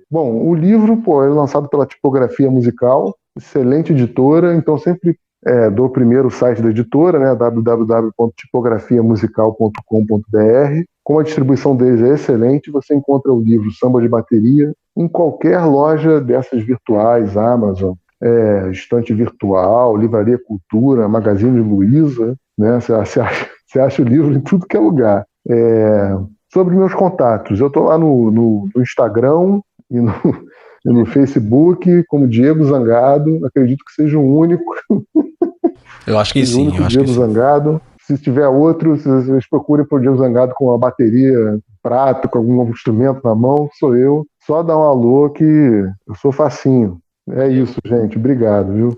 Bom, o livro, é lançado pela Tipografia Musical, excelente editora, então sempre dou primeiro o site da editora, né, www.tipografiamusical.com.br. Como a distribuição deles é excelente, você encontra o livro Samba de Bateria em qualquer loja dessas virtuais, Amazon, Estante Virtual, Livraria Cultura, Magazine Luiza, né? Você acha o livro em tudo que é lugar. Sobre meus contatos, eu estou lá no Instagram e no Facebook como Diego Zangado, acredito que seja o único. Eu acho que sim. Diego Zangado. Se tiver outro, vocês procurem por Diego Zangado com uma bateria, prato, com algum instrumento na mão, sou eu. Só dá um alô que eu sou facinho. É isso, gente. Obrigado, viu?